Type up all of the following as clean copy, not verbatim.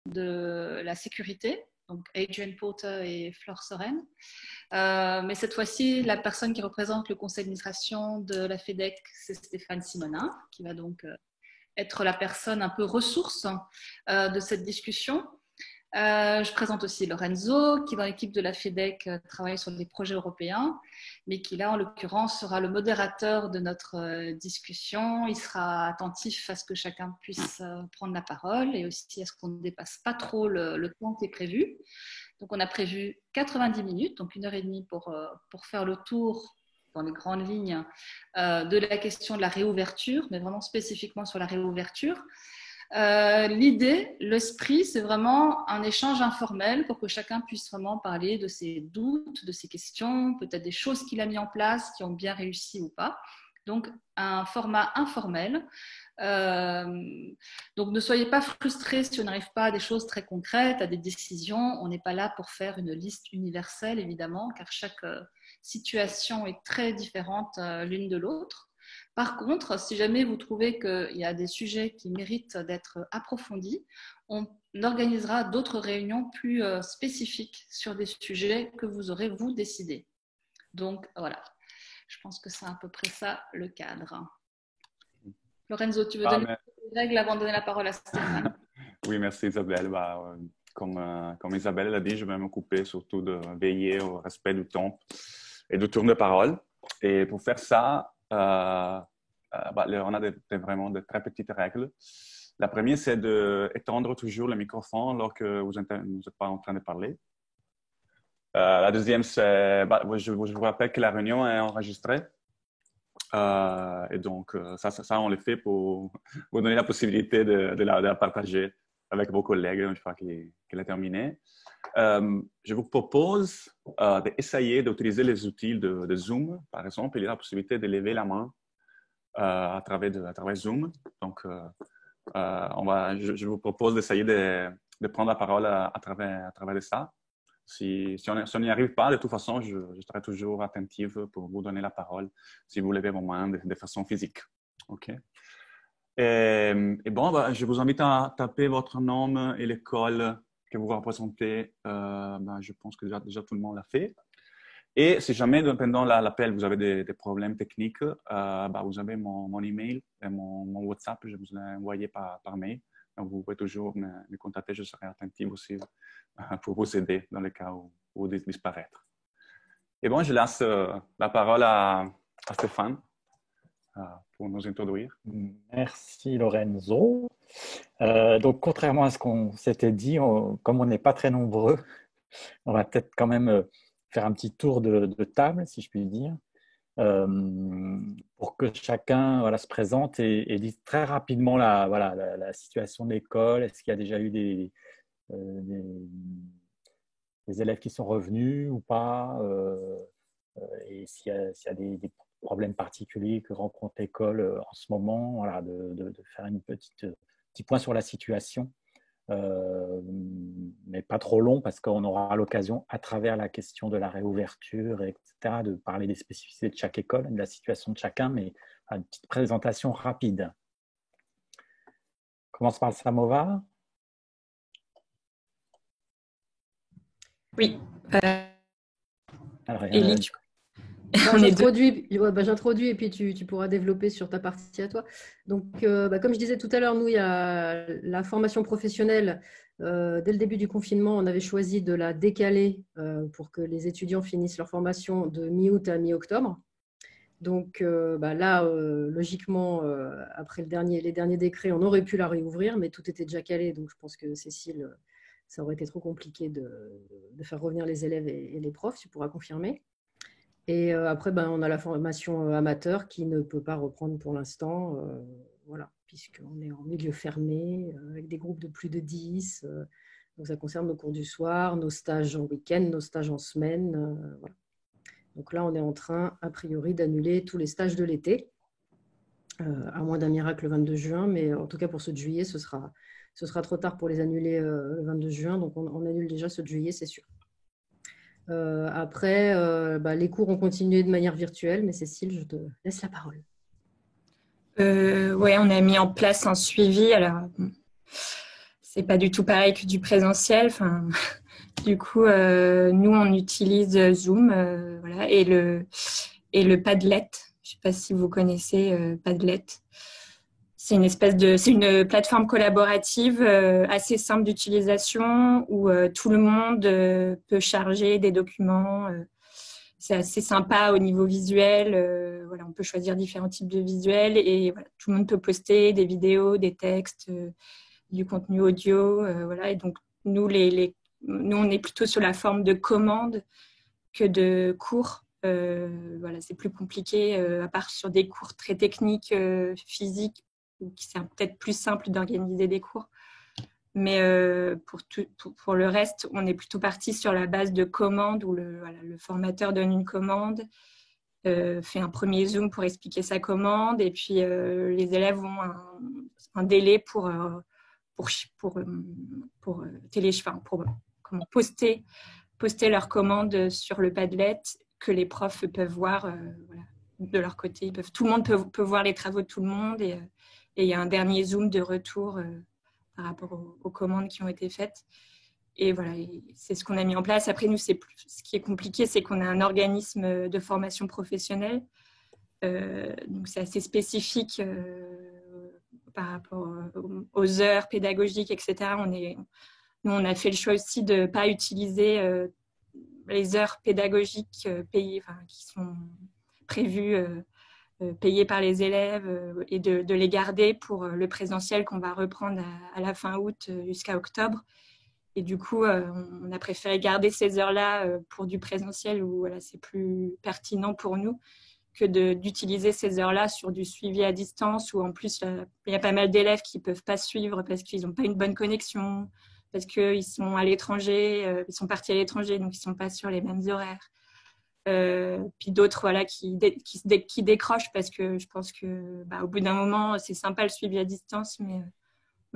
de la sécurité, donc Adrian Porter et Flore Soren. Mais cette fois-ci, la personne qui représente le conseil d'administration de la FEDEC, c'est Stéphane Simonin, qui va donc être la personne un peu ressource de cette discussion. Je présente aussi Lorenzo, qui dans l'équipe de la FEDEC travaille sur des projets européens, mais qui là, en l'occurrence, sera le modérateur de notre discussion. Il sera attentif à ce que chacun puisse prendre la parole et aussi à ce qu'on ne dépasse pas trop le temps qui est prévu. Donc, on a prévu 90 minutes, donc 1h30 pour faire le tour dans les grandes lignes de la question de la réouverture, mais vraiment spécifiquement sur la réouverture. L'idée, l'esprit, c'est vraiment un échange informel pour que chacun puisse vraiment parler de ses doutes, de ses questions, peut-être des choses qu'il a mis en place qui ont bien réussi ou pas. Donc, un format informel. Donc, ne soyez pas frustrés si on n'arrive pas à des choses très concrètes, à des décisions. On n'est pas là pour faire une liste universelle, évidemment, car chaque situation est très différente l'une de l'autre. Par contre, si jamais vous trouvez qu'il y a des sujets qui méritent d'être approfondis, on organisera d'autres réunions plus spécifiques sur des sujets que vous aurez, vous, décidé. Donc, voilà. Je pense que c'est à peu près ça, le cadre. Lorenzo, tu veux donner les règles avant de donner la parole à Stéphane? Oui, merci Isabelle. Comme Isabelle l'a dit, je vais m'occuper surtout de veiller au respect du temps et du tour de parole. Et pour faire ça, on a vraiment de très petites règles. La première, c'est d'étendre toujours le microphone lorsque vous n'êtes pas en train de parler. La deuxième, c'est, je vous rappelle que la réunion est enregistrée. Et donc, ça, on le fait pour vous donner la possibilité de la partager avec vos collègues une fois qu'elle est terminée. Je vous propose d'essayer d'utiliser les outils de Zoom. Par exemple, il y a la possibilité de lever la main à travers Zoom. Donc, je vous propose d'essayer de prendre la parole à travers de ça. Si on n'y arrive pas, de toute façon, je serai toujours attentive pour vous donner la parole si vous levez vos mains de façon physique. OK? Et bon, je vous invite à taper votre nom et l'école que vous représentez. Je pense que déjà tout le monde l'a fait. Et si jamais, pendant l'appel, vous avez des problèmes techniques, vous avez mon email et mon WhatsApp. Je vous l'ai envoyé par mail. Donc, vous pouvez toujours me contacter. Je serai attentive aussi pour vous aider dans le cas où vous disparaître. Et bon, je laisse la parole à Stéphane pour nous introduire. Merci Lorenzo. Donc, contrairement à ce qu'on s'était dit, comme on n'est pas très nombreux, on va peut-être quand même faire un petit tour de table, si je puis dire, pour que chacun se présente et dise très rapidement la situation de l'école. Est-ce qu'il y a déjà eu des élèves qui sont revenus ou pas, et s'il y a des problèmes particuliers que rencontre l'école en ce moment, de faire un petit point sur la situation, mais pas trop long parce qu'on aura l'occasion, à travers la question de la réouverture, etc., de parler des spécificités de chaque école, de la situation de chacun, mais une petite présentation rapide. On commence par le Samovar. Oui. Alors, Élie, j'introduis et puis tu pourras développer sur ta partie à toi. Donc, comme je disais tout à l'heure, nous, il y a la formation professionnelle. Dès le début du confinement, on avait choisi de la décaler pour que les étudiants finissent leur formation de mi-août à mi-octobre. Donc logiquement, après les derniers décrets, on aurait pu la réouvrir, mais tout était déjà calé. Donc, je pense que Cécile, ça aurait été trop compliqué de faire revenir les élèves et les profs, tu pourras confirmer. Et après, on a la formation amateur qui ne peut pas reprendre pour l'instant, puisqu'on est en milieu fermé, avec des groupes de plus de 10. Donc, ça concerne nos cours du soir, nos stages en week-end, nos stages en semaine. Voilà. Donc là, on est en train, a priori, d'annuler tous les stages de l'été, à moins d'un miracle le 22 juin. Mais en tout cas, pour ceux de juillet, ce sera trop tard pour les annuler le 22 juin. Donc, on annule déjà ceux de juillet, c'est sûr. Après, les cours ont continué de manière virtuelle, mais Cécile, je te laisse la parole. Oui, on a mis en place un suivi. Alors, c'est pas du tout pareil que du présentiel. Enfin, du coup, nous, on utilise Zoom, voilà, et le Padlet. Je sais pas si vous connaissez Padlet. C'est une plateforme collaborative assez simple d'utilisation où tout le monde peut charger des documents. C'est assez sympa au niveau visuel. Voilà, on peut choisir différents types de visuels et voilà, tout le monde peut poster des vidéos, des textes, du contenu audio. Voilà. Et donc, nous, nous, on est plutôt sur la forme de commande que de cours. Voilà, c'est plus compliqué, à part sur des cours très techniques, physiques, c'est peut-être plus simple d'organiser des cours. Mais pour le reste, on est plutôt parti sur la base de commandes où le formateur donne une commande, fait un premier Zoom pour expliquer sa commande et puis les élèves ont un délai pour poster leur commande sur le Padlet que les profs peuvent voir voilà, de leur côté. Tout le monde peut voir les travaux de tout le monde et il y a un dernier Zoom de retour par rapport aux commandes qui ont été faites. Et voilà, c'est ce qu'on a mis en place. Après, nous, ce qui est compliqué, c'est qu'on a un organisme de formation professionnelle. Donc, c'est assez spécifique par rapport aux heures pédagogiques, etc. Nous, on a fait le choix aussi de ne pas utiliser les heures pédagogiques payées, qui sont prévues, payées par les élèves et de les garder pour le présentiel qu'on va reprendre à la fin août jusqu'à octobre. Et du coup, on a préféré garder ces heures-là pour du présentiel où voilà, c'est plus pertinent pour nous que d'utiliser ces heures-là sur du suivi à distance où en plus, il y a pas mal d'élèves qui ne peuvent pas suivre parce qu'ils n'ont pas une bonne connexion, parce qu'ils sont à l'étranger, ils sont partis à l'étranger, donc ils ne sont pas sur les mêmes horaires. Puis d'autres voilà, qui décrochent parce que je pense que au bout d'un moment, c'est sympa le suivi à distance, mais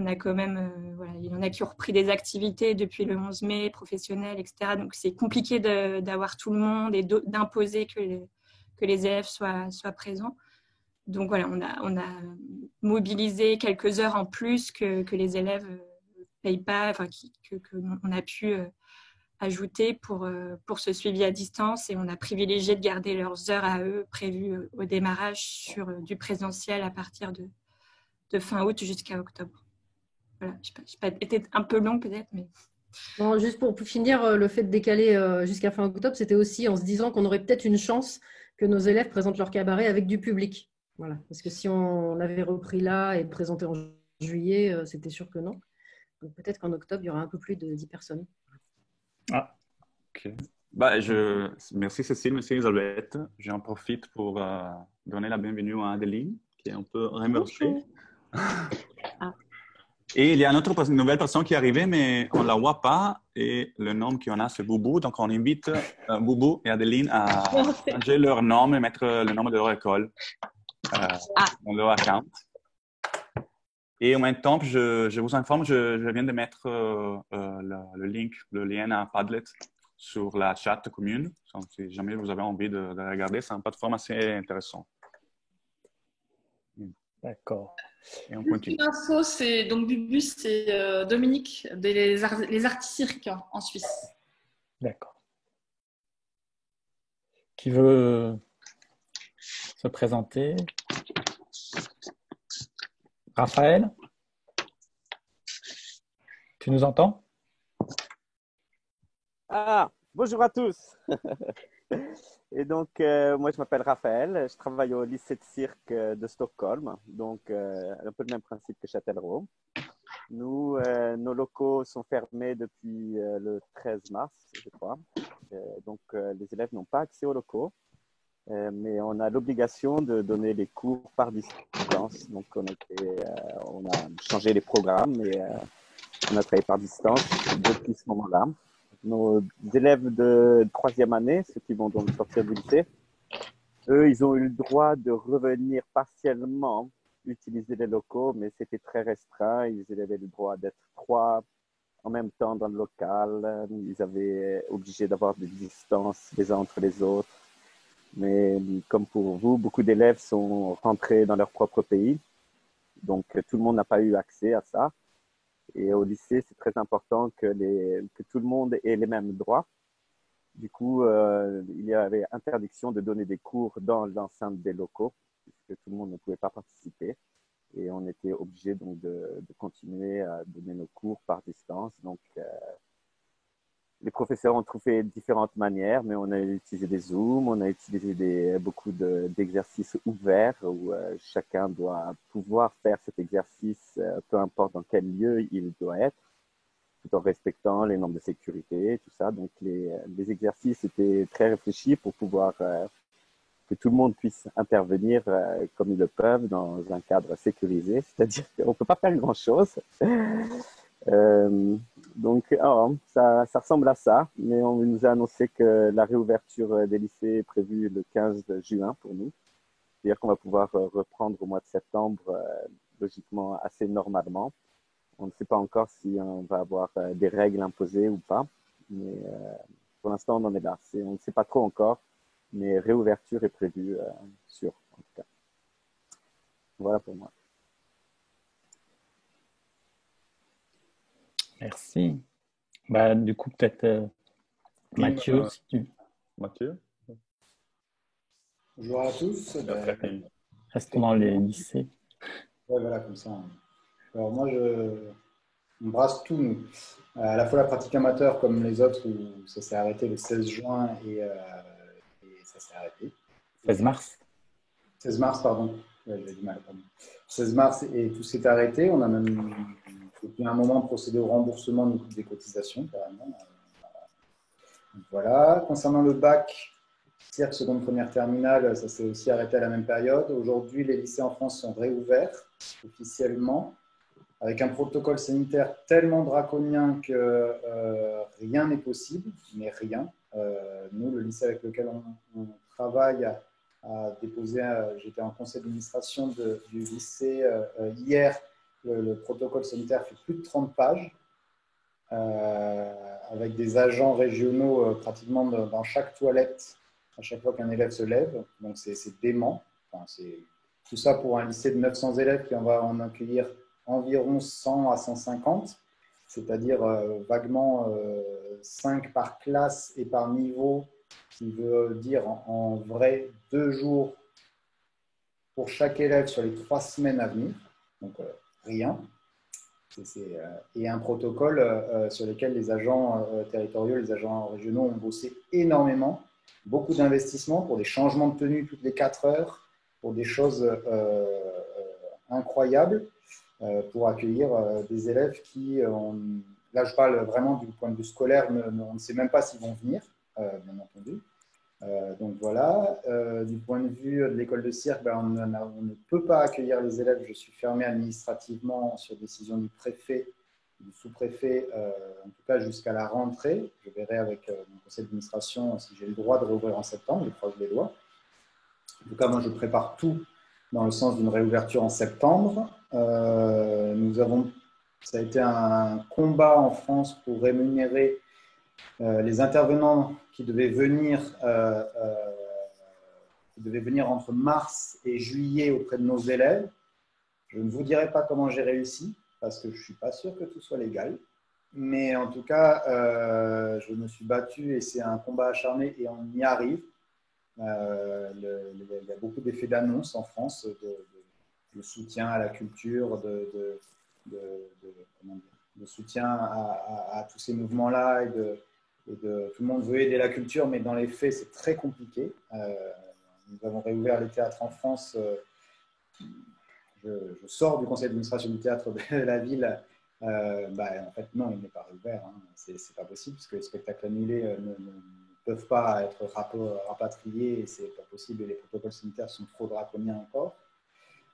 on a quand même, voilà, il y en a qui ont repris des activités depuis le 11 mai, professionnelles, etc. Donc c'est compliqué d'avoir tout le monde et d'imposer que les élèves soient présents. Donc voilà, on a mobilisé quelques heures en plus que les élèves ne payent pas, qu'on a pu ajouter pour ce suivi à distance et on a privilégié de garder leurs heures à eux prévues au démarrage sur du présentiel à partir de fin août jusqu'à octobre. Voilà, je n'ai pas été un peu long peut-être, mais... Non, juste pour finir, le fait de décaler jusqu'à fin octobre, c'était aussi en se disant qu'on aurait peut-être une chance que nos élèves présentent leur cabaret avec du public. Voilà. Parce que si on avait repris là et présenté en juillet, c'était sûr que non. Donc peut-être qu'en octobre, il y aura un peu plus de 10 personnes. Ah, ok. Merci Cécile, merci Elisabeth. J'en profite pour donner la bienvenue à Adeline, qui est un peu remerciée. Et il y a une nouvelle personne qui est arrivée, mais on ne la voit pas. Et le nom qu'on a, c'est Boubou. Donc, on invite Boubou et Adeline à changer leur nom et mettre le nom de leur école dans leur account. Et en même temps, je vous informe, je viens de mettre le lien à Padlet sur la chat commune. Donc, si jamais vous avez envie de regarder, c'est une plateforme assez intéressante. D'accord. Et on continue. L'info, c'est donc Bubu, c'est Dominique des Artis-Cirques en Suisse. D'accord. Qui veut se présenter? Raphaël? Tu nous entends? Bonjour à tous. Et donc, moi, je m'appelle Raphaël. Je travaille au lycée de cirque de Stockholm. Donc, un peu le même principe que Châtellerault. Nous, nos locaux sont fermés depuis le 13 mars, je crois. Donc, les élèves n'ont pas accès aux locaux. Mais on a l'obligation de donner les cours par distance. Donc, on a changé les programmes et on a travaillé par distance depuis ce moment-là. Nos élèves de troisième année, ceux qui vont donc sortir du lycée, eux, ils ont eu le droit de revenir partiellement utiliser les locaux, mais c'était très restreint. Ils avaient le droit d'être 3 en même temps dans le local. Ils avaient obligé d'avoir des distances les uns entre les autres. Mais comme pour vous, beaucoup d'élèves sont rentrés dans leur propre pays. Donc, tout le monde n'a pas eu accès à ça. Et au lycée, c'est très important que tout le monde ait les mêmes droits. Du coup, il y avait interdiction de donner des cours dans l'enceinte des locaux, puisque tout le monde ne pouvait pas participer. Et on était obligé donc de continuer à donner nos cours par distance. Donc, les professeurs ont trouvé différentes manières, mais on a utilisé des Zooms, on a utilisé beaucoup d'exercices ouverts où chacun doit pouvoir faire cet exercice, peu importe dans quel lieu il doit être, tout en respectant les normes de sécurité et tout ça. Donc, les exercices étaient très réfléchis pour pouvoir que tout le monde puisse intervenir comme ils le peuvent dans un cadre sécurisé. C'est-à-dire qu'on ne peut pas faire grand-chose. Donc, ça ressemble à ça, mais on nous a annoncé que la réouverture des lycées est prévue le 15 juin pour nous. C'est-à-dire qu'on va pouvoir reprendre au mois de septembre, logiquement assez normalement. On ne sait pas encore si on va avoir des règles imposées ou pas, mais pour l'instant, on en est là. On ne sait pas trop encore, mais réouverture est prévue, sûre, en tout cas. Voilà pour moi. Merci. Du coup, peut-être Mathieu, si tu... Mathieu? Bonjour à tous. Restons dans les lycées. Ouais, voilà, comme ça. Alors moi, on brasse tout, nous. À la fois la pratique amateur comme les autres, où ça s'est arrêté le 16 juin et ça s'est arrêté. 16 mars 16 mars, pardon. Ouais, j'ai du mal, pardon. 16 mars et tout s'est arrêté. On a même, depuis un moment, procédé au remboursement des cotisations, carrément. Donc, voilà. Concernant le bac, cirque, seconde, première, terminale, ça s'est aussi arrêté à la même période. Aujourd'hui, les lycées en France sont réouverts officiellement, avec un protocole sanitaire tellement draconien que rien n'est possible, mais rien. Nous, le lycée avec lequel on travaille a déposé, j'étais en conseil d'administration du lycée hier, le protocole sanitaire fait plus de 30 pages, avec des agents régionaux pratiquement dans chaque toilette à chaque fois qu'un élève se lève. Donc c'est dément. Enfin, tout ça pour un lycée de 900 élèves qui va en accueillir environ 100 à 150, c'est-à-dire vaguement 5 par classe et par niveau, qui veut dire en vrai 2 jours pour chaque élève sur les 3 semaines à venir. Donc rien. Et un protocole sur lequel les agents territoriaux, les agents régionaux ont bossé énormément. Beaucoup d'investissements pour des changements de tenue toutes les 4 heures, pour des choses incroyables, pour accueillir des élèves qui, là je parle vraiment du point de vue scolaire, on ne sait même pas s'ils vont venir, bien entendu. Donc voilà, du point de vue de l'école de cirque, on ne peut pas accueillir les élèves. Je suis fermé administrativement sur décision du préfet, du sous-préfet, en tout cas jusqu'à la rentrée. Je verrai avec mon conseil d'administration si j'ai le droit de rouvrir en septembre, je croise les doigts. En tout cas, moi je prépare tout dans le sens d'une réouverture en septembre. Ça a été un combat en France pour rémunérer les intervenants qui devaient venir entre mars et juillet auprès de nos élèves. Je ne vous dirai pas comment j'ai réussi, parce que je ne suis pas sûr que tout soit légal. Mais en tout cas, je me suis battu et c'est un combat acharné et on y arrive. Il y a beaucoup d'effets d'annonce en France, de soutien à la culture, de soutien à tous ces mouvements-là et tout le monde veut aider la culture, mais dans les faits, c'est très compliqué. Nous avons réouvert les théâtres en France. Je sors du conseil d'administration du théâtre de la ville. En fait, non, il n'est pas réouvert. Hein. C'est pas possible, parce que les spectacles annulés ne peuvent pas être rapatriés, et c'est pas possible, et les protocoles sanitaires sont trop draconiens encore.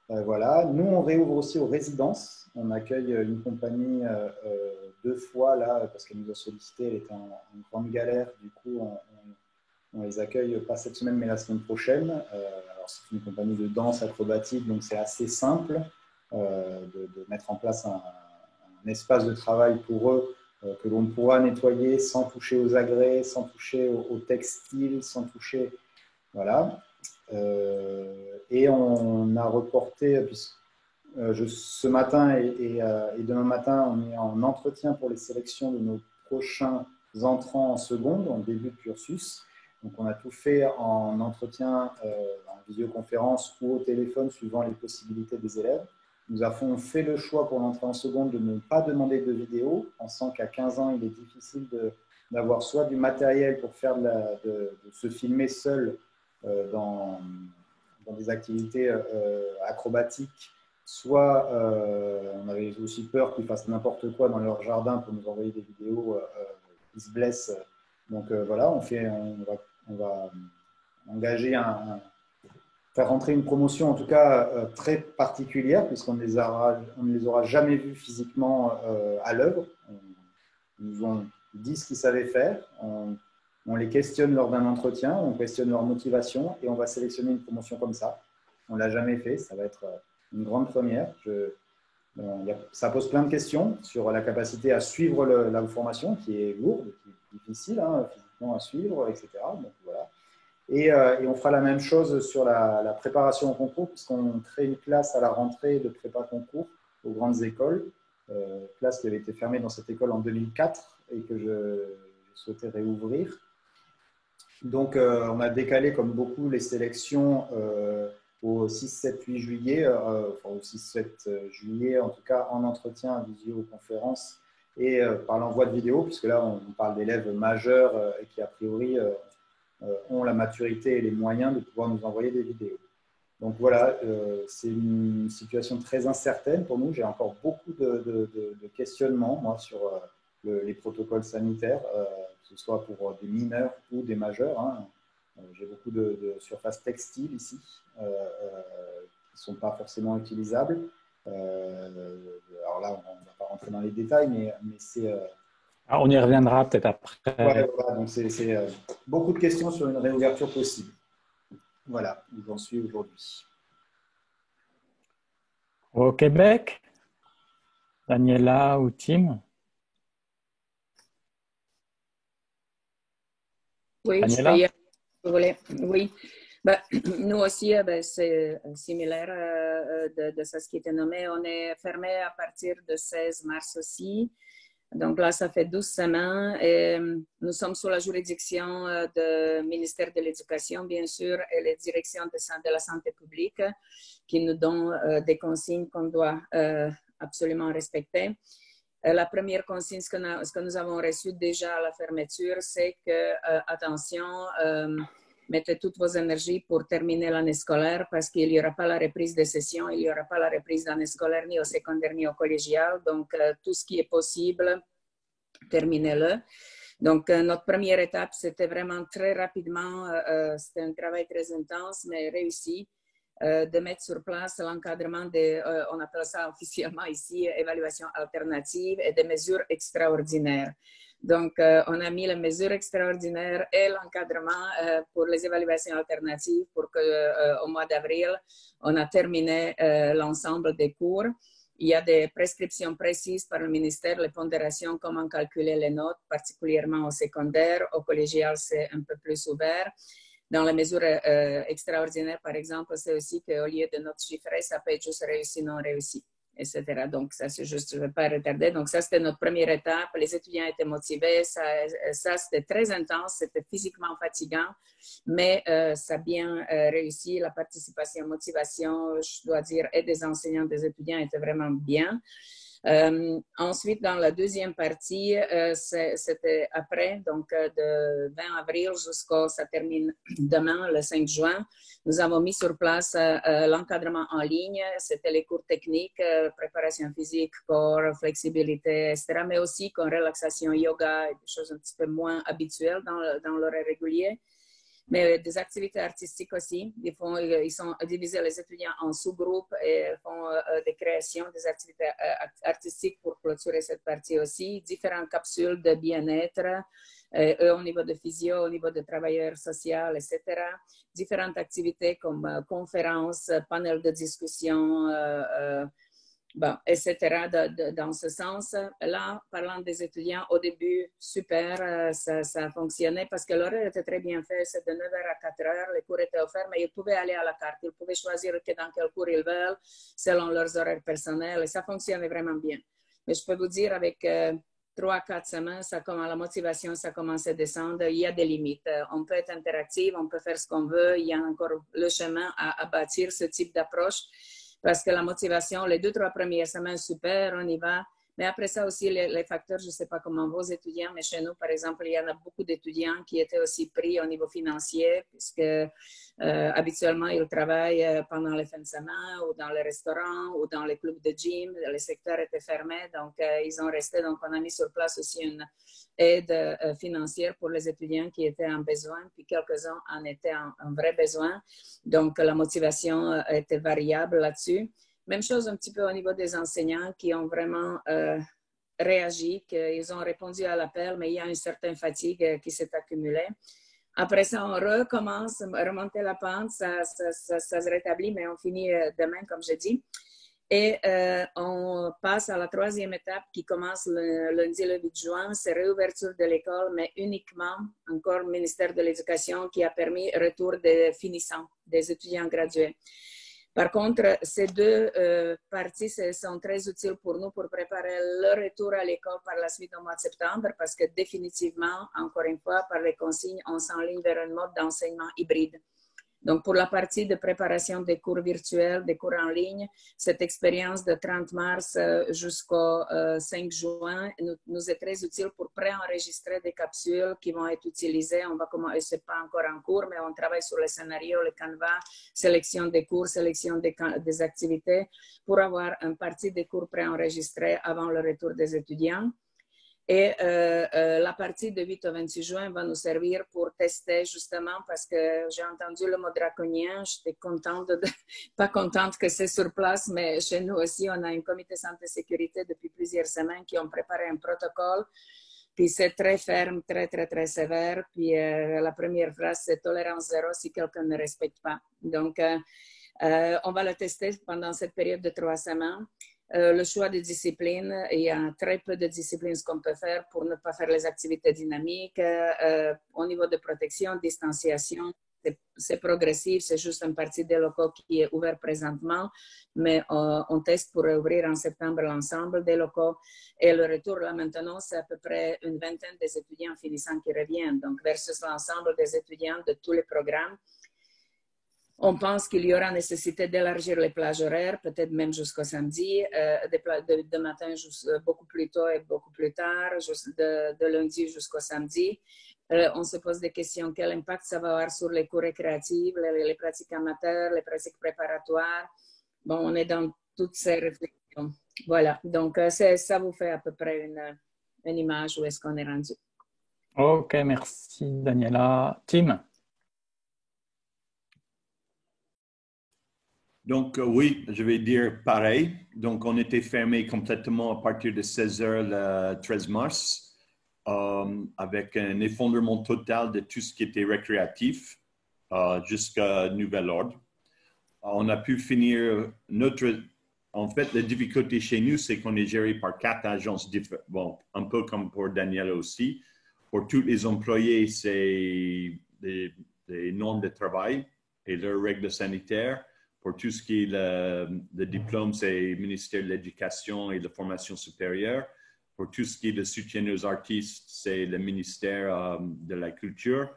Voilà. Nous, on réouvre aussi aux résidences. On accueille une compagnie 2 fois, là, parce qu'elle nous a sollicité. Elle était en grande galère. Du coup, on les accueille pas cette semaine, mais la semaine prochaine. Alors, c'est une compagnie de danse acrobatique, donc c'est assez simple de mettre en place un espace de travail pour eux que l'on pourra nettoyer sans toucher aux agrès, sans toucher au textile, sans toucher... Voilà. Et on a reporté, ce matin et demain matin, on est en entretien pour les sélections de nos prochains entrants en seconde, en début de cursus. Donc, on a tout fait en entretien, en visioconférence ou au téléphone, suivant les possibilités des élèves. Nous avons fait le choix pour l'entrée en seconde de ne pas demander de vidéo, pensant qu'à 15 ans, il est difficile d'avoir soit du matériel pour faire de se filmer seul dans des activités acrobatiques, soit on avait aussi peur qu'ils fassent n'importe quoi dans leur jardin pour nous envoyer des vidéos qui se blessent. Donc voilà, on va engager faire rentrer une promotion en tout cas très particulière, puisqu'on ne les aura jamais vus physiquement à l'œuvre. Ils nous ont dit ce qu'ils savaient faire, on les questionne lors d'un entretien, on questionne leur motivation et on va sélectionner une promotion comme ça. On ne l'a jamais fait, ça va être une grande première. Ça pose plein de questions sur la capacité à suivre la formation, qui est lourde, qui est difficile physiquement à suivre, etc. Donc, voilà. Et on fera la même chose sur la préparation au concours, puisqu'on crée une classe à la rentrée de prépa concours aux grandes écoles, classe qui avait été fermée dans cette école en 2004 et que je souhaitais réouvrir. Donc, on a décalé, comme beaucoup, les sélections au 6, 7, 8 juillet, enfin au 6, 7 juillet, en tout cas en entretien, visioconférence et par l'envoi de vidéos, puisque là, on parle d'élèves majeurs et qui, a priori, ont la maturité et les moyens de pouvoir nous envoyer des vidéos. Donc voilà, c'est une situation très incertaine pour nous. J'ai encore beaucoup de questionnements, moi, sur les protocoles sanitaires, que ce soit pour des mineurs ou des majeurs. J'ai beaucoup de surfaces textiles ici qui ne sont pas forcément utilisables. Alors là, on ne va pas rentrer dans les détails, mais c'est… on y reviendra peut-être après. Ouais, voilà, donc c'est beaucoup de questions sur une réouverture possible. Voilà où j'en suis aujourd'hui. Au Québec, Daniela ou Tim? Oui, Daniela? je peux y aller, si vous voulez. Oui. Ben, nous aussi, c'est similaire de ce qui était nommé. On est fermé à partir du 16 mars aussi. Donc là, ça fait 12 semaines et nous sommes sous la juridiction du ministère de l'Éducation, bien sûr, et les directions de la santé publique qui nous donnent des consignes qu'on doit absolument respecter. La première consigne que nous avons reçue déjà à la fermeture, c'est que, attention, mettez toutes vos énergies pour terminer l'année scolaire parce qu'il n'y aura pas la reprise des sessions, il n'y aura pas la reprise d'année scolaire ni au secondaire ni au collégial. Donc, tout ce qui est possible, terminez-le. Donc, notre première étape, c'était vraiment très rapidement, c'était un travail très intense, mais réussi, de mettre sur place l'encadrement on appelle ça officiellement ici, évaluation alternative et des mesures extraordinaires. Donc, on a mis les mesures extraordinaires et l'encadrement pour les évaluations alternatives pour qu'au mois d'avril, on a terminé l'ensemble des cours. Il y a des prescriptions précises par le ministère, les pondérations, comment calculer les notes, particulièrement au secondaire. Au collégial, c'est un peu plus ouvert. Dans les mesures extraordinaires, par exemple, c'est aussi qu'au lieu de notes chiffrées, ça peut être juste réussi, non réussi, etc. Donc, ça, c'est juste, je ne vais pas retarder. Donc, ça, c'était notre première étape. Les étudiants étaient motivés. Ça c'était très intense. C'était physiquement fatigant, mais ça a bien réussi. La participation, motivation, je dois dire, et des enseignants, des étudiants étaient vraiment bien. Ensuite, dans la deuxième partie, c'était après, donc de 20 avril jusqu'au, ça termine demain, le 5 juin, nous avons mis sur place l'encadrement en ligne. C'était les cours techniques, préparation physique, corps, flexibilité, etc., mais aussi comme relaxation, yoga, des choses un petit peu moins habituelles dans l'horaire régulier. Mais des activités artistiques aussi. Ils sont divisés, les étudiants, en sous-groupes et font des créations, des activités artistiques pour clôturer cette partie aussi. Différentes capsules de bien-être, au niveau de physio, au niveau de travailleurs sociaux, etc. Différentes activités comme conférences, panels de discussion, bon, etc. Dans ce sens. Là, parlant des étudiants, au début, super, ça fonctionnait parce que l'horaire était très bien fait. C'est de 9h à 4h, les cours étaient offerts, mais ils pouvaient aller à la carte. Ils pouvaient choisir dans quel cours ils veulent, selon leurs horaires personnels, et ça fonctionnait vraiment bien. Mais je peux vous dire, avec 3-4 semaines, la motivation, ça commence à descendre. Il y a des limites. On peut être interactif, on peut faire ce qu'on veut. Il y a encore le chemin à bâtir ce type d'approche. Parce que la motivation, les 2-3 premières semaines, super, on y va. Mais après ça aussi, les facteurs, je ne sais pas comment vos étudiants, mais chez nous, par exemple, il y en a beaucoup d'étudiants qui étaient aussi pris au niveau financier, puisque habituellement, ils travaillent pendant les fins de semaine ou dans les restaurants ou dans les clubs de gym. Les secteurs étaient fermés, donc ils ont resté. Donc, on a mis sur place aussi une aide financière pour les étudiants qui étaient en besoin, puis quelques-uns en étaient en vrai besoin. Donc, la motivation était variable là-dessus. Même chose un petit peu au niveau des enseignants qui ont vraiment réagi, qu'ils ont répondu à l'appel, mais il y a une certaine fatigue qui s'est accumulée. Après ça, on recommence à remonter la pente, ça se rétablit, mais on finit demain, comme je dis. Et on passe à la 3e étape qui commence le lundi le 8 juin, c'est réouverture de l'école, mais uniquement, encore le ministère de l'Éducation qui a permis le retour des finissants, des étudiants gradués. Par contre, ces deux parties sont très utiles pour nous pour préparer le retour à l'école par la suite au mois de septembre parce que définitivement, encore une fois, par les consignes, on s'enligne vers un mode d'enseignement hybride. Donc, pour la partie de préparation des cours virtuels, des cours en ligne, cette expérience de 30 mars jusqu'au 5 juin nous est très utile pour préenregistrer des capsules qui vont être utilisées. On va commencer, c'est pas encore en cours, mais on travaille sur le scénario, le canevas, sélection des cours, sélection des activités pour avoir une partie des cours préenregistrés avant le retour des étudiants. Et la partie de 8 au 26 juin va nous servir pour tester justement parce que j'ai entendu le mot draconien. J'étais pas contente que c'est sur place, mais chez nous aussi, on a un comité santé-sécurité depuis plusieurs semaines qui ont préparé un protocole. Puis c'est très ferme, très, très, très sévère. Puis la première phrase, c'est tolérance zéro si quelqu'un ne respecte pas. Donc, on va le tester pendant cette période de 3 semaines. Le choix de discipline, il y a très peu de disciplines qu'on peut faire pour ne pas faire les activités dynamiques. Au niveau de protection, distanciation, c'est progressif, c'est juste une partie des locaux qui est ouvert présentement, mais on teste pour ouvrir en septembre l'ensemble des locaux. Et le retour là maintenant, c'est à peu près une vingtaine des étudiants finissants qui reviennent, donc versus l'ensemble des étudiants de tous les programmes. On pense qu'il y aura nécessité d'élargir les plages horaires, peut-être même jusqu'au samedi, de matin beaucoup plus tôt et beaucoup plus tard, de lundi jusqu'au samedi. On se pose des questions, quel impact ça va avoir sur les cours récréatifs, les pratiques amateurs, les pratiques préparatoires. Bon, on est dans toutes ces réflexions. Voilà, donc ça vous fait à peu près une image où est-ce qu'on est rendu. Ok, merci Daniela. Tim? Donc, oui, je vais dire pareil. Donc, on était fermé complètement à partir de 16h le 13 mars, avec un effondrement total de tout ce qui était récréatif jusqu'à nouvel ordre. On a pu finir En fait, la difficulté chez nous, c'est qu'on est géré par 4 agences différentes. Bon, un peu comme pour Daniela aussi. Pour tous les employés, c'est des normes de travail et leurs règles sanitaires. Pour tout ce qui est le diplôme, c'est le ministère de l'Éducation et de la Formation supérieure. Pour tout ce qui est le soutien aux artistes, c'est le ministère de la Culture.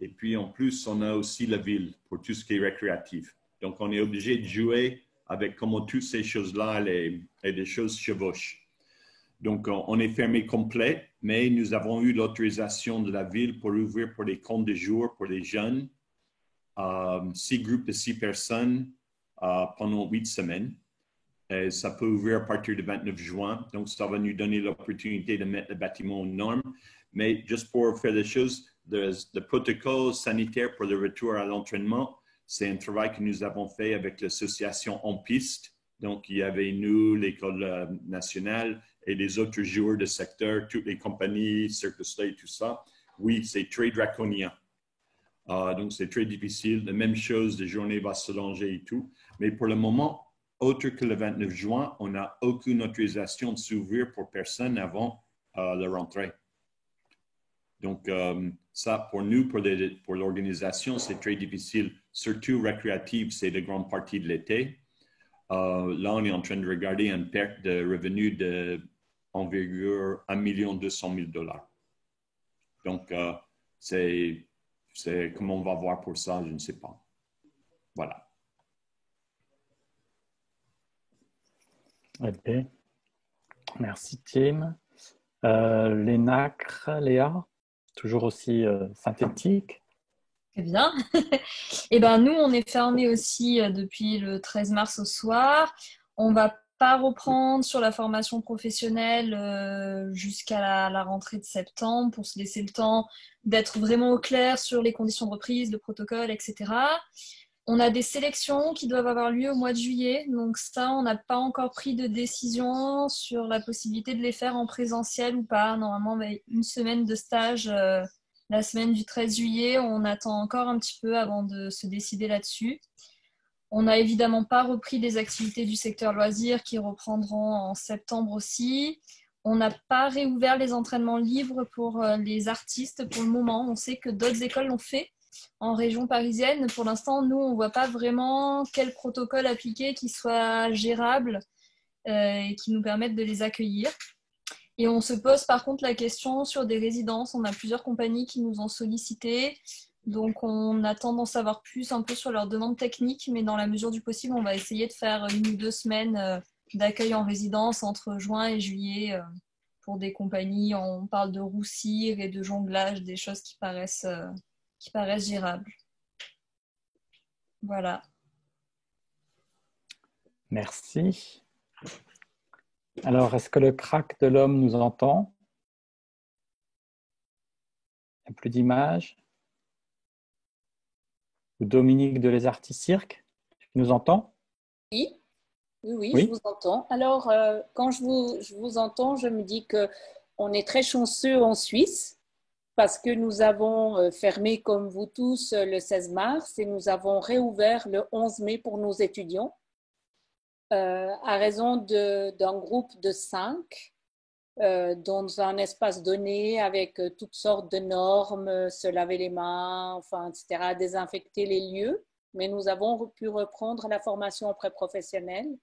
Et puis, en plus, on a aussi la ville pour tout ce qui est récréatif. Donc, on est obligé de jouer avec comment toutes ces choses-là et des choses chevauchent. Donc, on est fermé complet, mais nous avons eu l'autorisation de la ville pour ouvrir pour les comptes de jour pour les jeunes, 6 groupes de 6 personnes, pendant 8 semaines. Et ça peut ouvrir à partir du 29 juin. Donc, ça va nous donner l'opportunité de mettre le bâtiment aux normes. Mais juste pour faire les choses, le protocole sanitaire pour le retour à l'entraînement, c'est un travail que nous avons fait avec l'association En Piste. Donc, il y avait nous, l'École nationale et les autres joueurs de secteur, toutes les compagnies, Cirque du Soleil, tout ça. Oui, c'est très draconien. Donc, c'est très difficile. La même chose, les journées vont s'allonger et tout. Mais pour le moment, autre que le 29 juin, on n'a aucune autorisation de s'ouvrir pour personne avant la rentrée. Donc, ça, pour nous, pour l'organisation, c'est très difficile, surtout récréative, c'est la grande partie de l'été. Là, on est en train de regarder une perte de revenus d'envergure $1,2 million. Donc, c'est comment on va voir pour ça, je ne sais pas. Voilà. Ok. Merci, Tim. Les nacres, Léa, toujours aussi synthétique. Très bien. Et ben nous, on est fermé aussi depuis le 13 mars au soir. On va pas reprendre sur la formation professionnelle jusqu'à la rentrée de septembre pour se laisser le temps d'être vraiment au clair sur les conditions de reprise, le protocole, etc. On a des sélections qui doivent avoir lieu au mois de juillet. Donc ça, on n'a pas encore pris de décision sur la possibilité de les faire en présentiel ou pas. Normalement, une semaine de stage la semaine du 13 juillet. On attend encore un petit peu avant de se décider là-dessus. On n'a évidemment pas repris les activités du secteur loisirs qui reprendront en septembre aussi. On n'a pas réouvert les entraînements libres pour les artistes pour le moment. On sait que d'autres écoles l'ont fait en région parisienne. Pour l'instant, nous, on ne voit pas vraiment quel protocole appliquer qui soit gérable et qui nous permette de les accueillir. Et on se pose par contre la question sur des résidences. On a plusieurs compagnies qui nous ont sollicité. Donc, on attend d'en savoir plus un peu sur leurs demandes techniques. Mais dans la mesure du possible, on va essayer de faire 1 ou 2 semaines d'accueil en résidence entre juin et juillet pour des compagnies. On parle de roussir et de jonglage, des choses qui paraissent gérables. Voilà. Merci. Alors, est-ce que le crack de l'homme nous entend? Il n'y a plus d'image. Ou Dominique de Les Artistes Cirque, tu nous entends? Oui, je vous entends. Alors, quand je vous entends, je me dis qu'on est très chanceux en Suisse parce que nous avons fermé, comme vous tous, le 16 mars et nous avons réouvert le 11 mai pour nos étudiants à raison d'un groupe de 5 dans un espace donné avec toutes sortes de normes, se laver les mains, enfin, etc., désinfecter les lieux. Mais nous avons pu reprendre la formation pré-professionnelle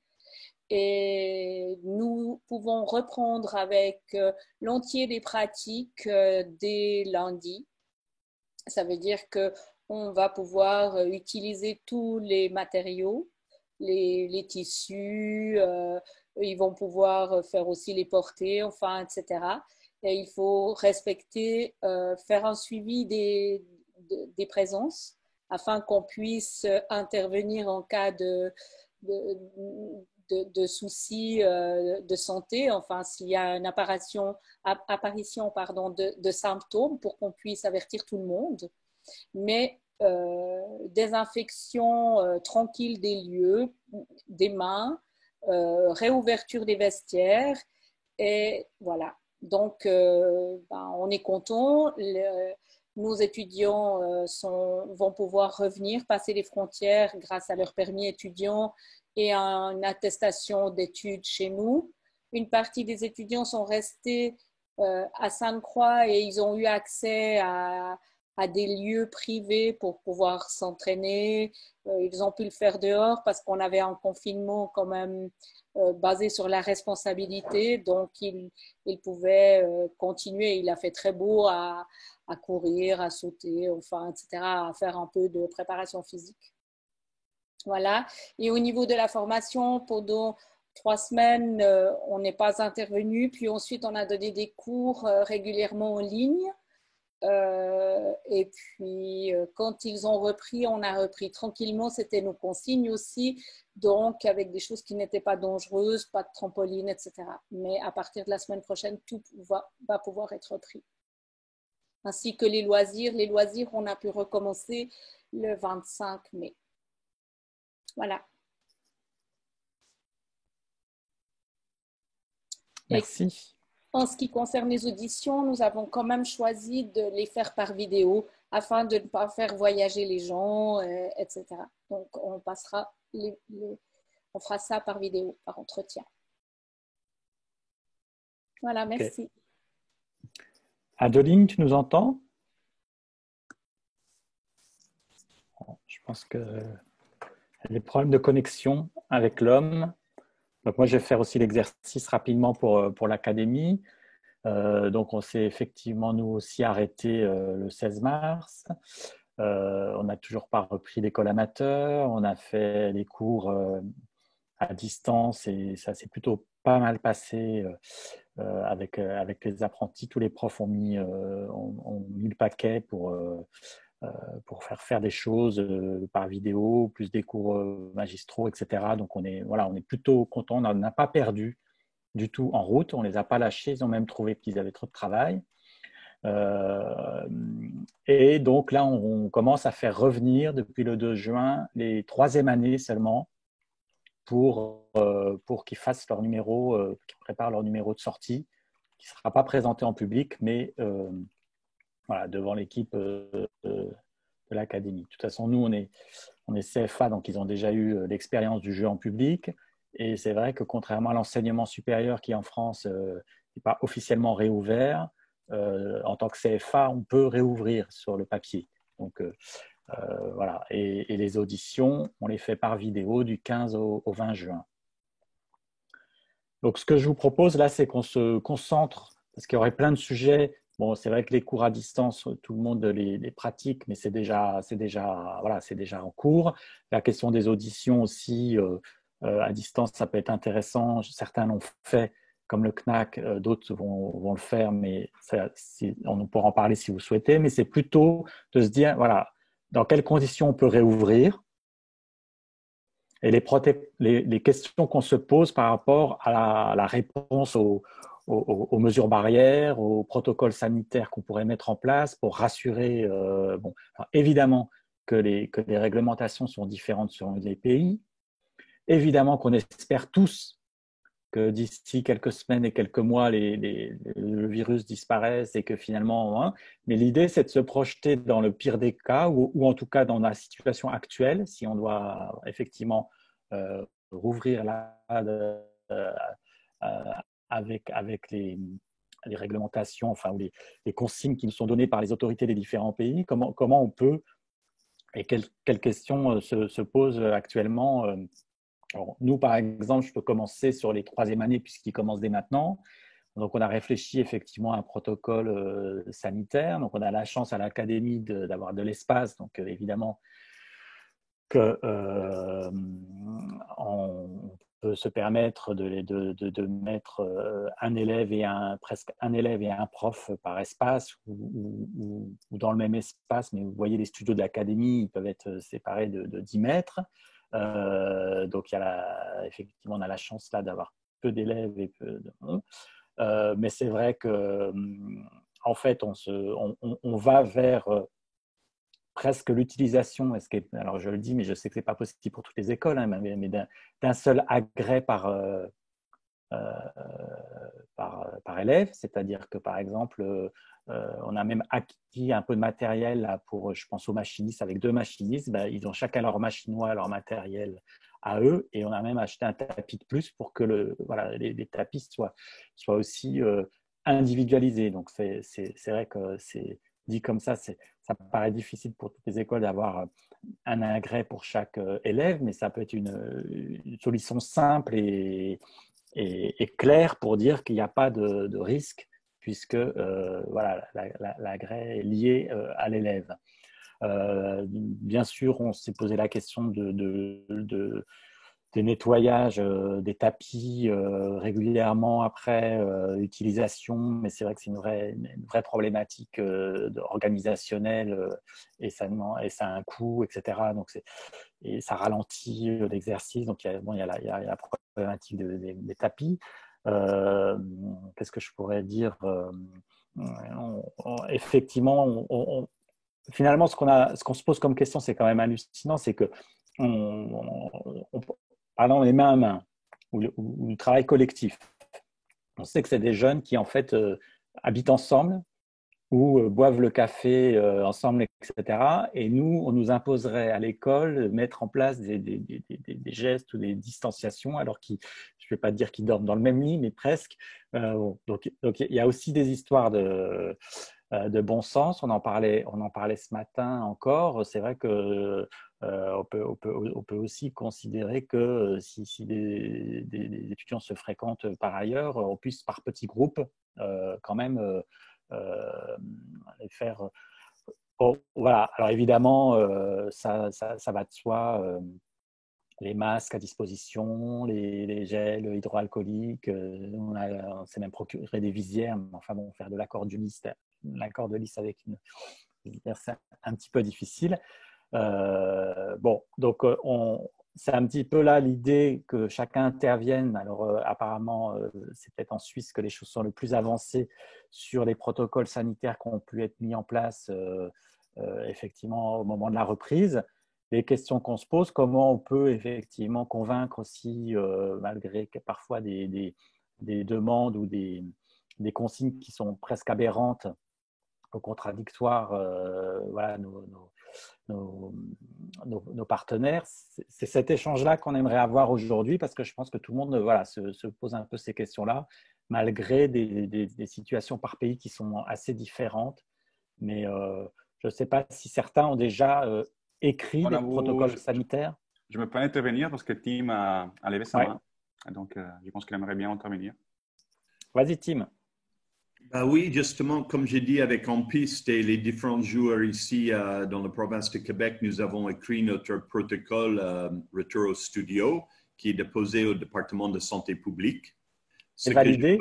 et nous pouvons reprendre avec l'entier des pratiques dès lundi. Ça veut dire qu'on va pouvoir utiliser tous les matériaux, les tissus, ils vont pouvoir faire aussi les portées, enfin, etc. Et il faut respecter, faire un suivi des présences afin qu'on puisse intervenir en cas de soucis de santé, enfin s'il y a une apparition de symptômes pour qu'on puisse avertir tout le monde. Mais désinfection tranquille des lieux, des mains, réouverture des vestiaires et voilà. Donc on est content. Nos étudiants vont pouvoir revenir, passer les frontières grâce à leur permis étudiant et à une attestation d'études chez nous. Une partie des étudiants sont restés à Sainte-Croix et ils ont eu accès à des lieux privés pour pouvoir s'entraîner. Ils ont pu le faire dehors parce qu'on avait un confinement quand même basé sur la responsabilité. Donc, ils pouvaient continuer. Il a fait très beau à courir, à sauter, enfin, etc., à faire un peu de préparation physique. Voilà. Et au niveau de la formation, pendant 3 semaines, on n'est pas intervenu. Puis ensuite, on a donné des cours régulièrement en ligne. Et puis, quand ils ont repris, on a repris tranquillement. C'était nos consignes aussi. Donc, avec des choses qui n'étaient pas dangereuses, pas de trampoline, etc. Mais à partir de la semaine prochaine, tout va pouvoir être repris. Ainsi que les loisirs. Les loisirs, on a pu recommencer le 25 mai. Voilà. Merci. En ce qui concerne les auditions, nous avons quand même choisi de les faire par vidéo afin de ne pas faire voyager les gens, etc. Donc, on on fera ça par vidéo, par entretien. Voilà, merci. Okay. Adeline, tu nous entends? Je pense qu'il y a des problèmes de connexion avec l'homme. Donc moi, je vais faire aussi l'exercice rapidement pour l'académie. Donc, on s'est effectivement, nous aussi, arrêté le 16 mars. On n'a toujours pas repris l'école amateur. On a fait les cours à distance et ça s'est plutôt pas mal passé avec les apprentis. Tous les profs ont mis le paquet pour faire des choses par vidéo, plus des cours magistraux, etc. Donc, on est plutôt content. On n'a pas perdu du tout en route. On ne les a pas lâchés. Ils ont même trouvé qu'ils avaient trop de travail. Et donc, là, on commence à faire revenir depuis le 2 juin les 3e années seulement pour qu'ils fassent leur numéro, qu'ils préparent leur numéro de sortie, qui ne sera pas présenté en public, mais devant l'équipe de l'académie. De toute façon, nous, on est CFA, donc ils ont déjà eu l'expérience du jeu en public. Et c'est vrai que contrairement à l'enseignement supérieur qui, en France, n'est pas officiellement réouvert, en tant que CFA, on peut réouvrir sur le papier. Donc, voilà. Et les auditions, on les fait par vidéo du 15 au 20 juin. Donc, ce que je vous propose là, c'est qu'on se concentre, parce qu'il y aurait plein de sujets. Bon, c'est vrai que les cours à distance, tout le monde les pratique, mais c'est déjà en cours. La question des auditions aussi, à distance, ça peut être intéressant. Certains l'ont fait, comme le CNAC, d'autres vont le faire, mais on pourra en parler si vous souhaitez. Mais c'est plutôt de se dire, voilà, dans quelles conditions on peut réouvrir et les questions qu'on se pose par rapport à la réponse aux mesures barrières, aux protocoles sanitaires qu'on pourrait mettre en place pour rassurer. Alors, évidemment que les réglementations sont différentes selon les pays. Évidemment qu'on espère tous que d'ici quelques semaines et quelques mois, le virus disparaisse et que finalement… mais l'idée, c'est de se projeter dans le pire des cas ou en tout cas dans la situation actuelle, si on doit effectivement rouvrir avec les réglementations, enfin, ou les consignes qui nous sont données par les autorités des différents pays, comment on peut et quelles questions se posent actuellement. Alors, nous, par exemple, je peux commencer sur les 3e années puisqu'ils commencent dès maintenant. Donc, on a réfléchi effectivement à un protocole sanitaire. Donc, on a la chance à l'académie d'avoir de l'espace. Donc, évidemment, on peut se permettre de mettre presque un élève et un prof par espace ou dans le même espace. Mais vous voyez, les studios de l'académie, ils peuvent être séparés de 10 mètres. Donc, effectivement, on a la chance là d'avoir peu d'élèves et peu de… mais c'est vrai que, en fait, on va vers presque l'utilisation, alors je le dis, mais je sais que ce n'est pas possible pour toutes les écoles, hein, mais d'un seul agrès par élève, c'est-à-dire que, par exemple, on a même acquis un peu de matériel là, je pense aux machinistes, avec 2 machinistes, ils ont chacun leur machinois, leur matériel à eux, et on a même acheté un tapis de plus pour que les tapis soient aussi individualisés. Donc, c'est vrai que c'est dit comme ça paraît difficile pour toutes les écoles d'avoir un agrès pour chaque élève, mais ça peut être une solution simple et claire pour dire qu'il n'y a pas de risque puisque l'agrès est lié à l'élève. Bien sûr, on s'est posé la question des nettoyages des tapis régulièrement après utilisation, mais c'est vrai que c'est une vraie problématique organisationnelle et ça a un coût, etc. Donc et ça ralentit l'exercice. Donc il y a la problématique des tapis. Qu'est-ce que je pourrais dire? Effectivement, finalement, ce qu'on se pose comme question, c'est quand même hallucinant, c'est que on est main à main, ou le travail collectif. On sait que c'est des jeunes qui, en fait, habitent ensemble, ou boivent le café ensemble, etc. Et nous, on nous imposerait à l'école de mettre en place des gestes ou des distanciations, alors je ne vais pas dire qu'ils dorment dans le même lit, mais presque. Donc, il y a aussi des histoires de bon sens. On en parlait ce matin encore. C'est vrai que on peut aussi considérer que si des étudiants se fréquentent par ailleurs, on puisse par petits groupes quand même les faire. Bon, voilà. Alors évidemment, ça va de soi. Les masques à disposition, les gels hydroalcooliques. On s'est même procuré des visières. Enfin bon, faire de l'accord de lisse avec une visière, c'est un petit peu difficile. Bon, donc c'est un petit peu là l'idée que chacun intervienne. Alors apparemment, c'est peut-être en Suisse que les choses sont le plus avancées sur les protocoles sanitaires qui ont pu être mis en place effectivement au moment de la reprise. Les questions qu'on se pose, comment on peut effectivement convaincre aussi, malgré que parfois des demandes ou des consignes qui sont presque aberrantes ou contradictoires, voilà, nos partenaires. C'est cet échange-là qu'on aimerait avoir aujourd'hui, parce que je pense que tout le monde voilà, se pose un peu ces questions-là, malgré des situations par pays qui sont assez différentes. Mais je ne sais pas si certains ont déjà écrit des protocoles sanitaires. Je me peux intervenir parce que Tim a levé sa main. Donc, je pense qu'il aimerait bien intervenir. Vas-y, Tim. Oui, justement, comme j'ai dit avec Ampiste et les différents joueurs ici dans la province de Québec, nous avons écrit notre protocole Retour au studio qui est déposé au département de santé publique. C'est validé?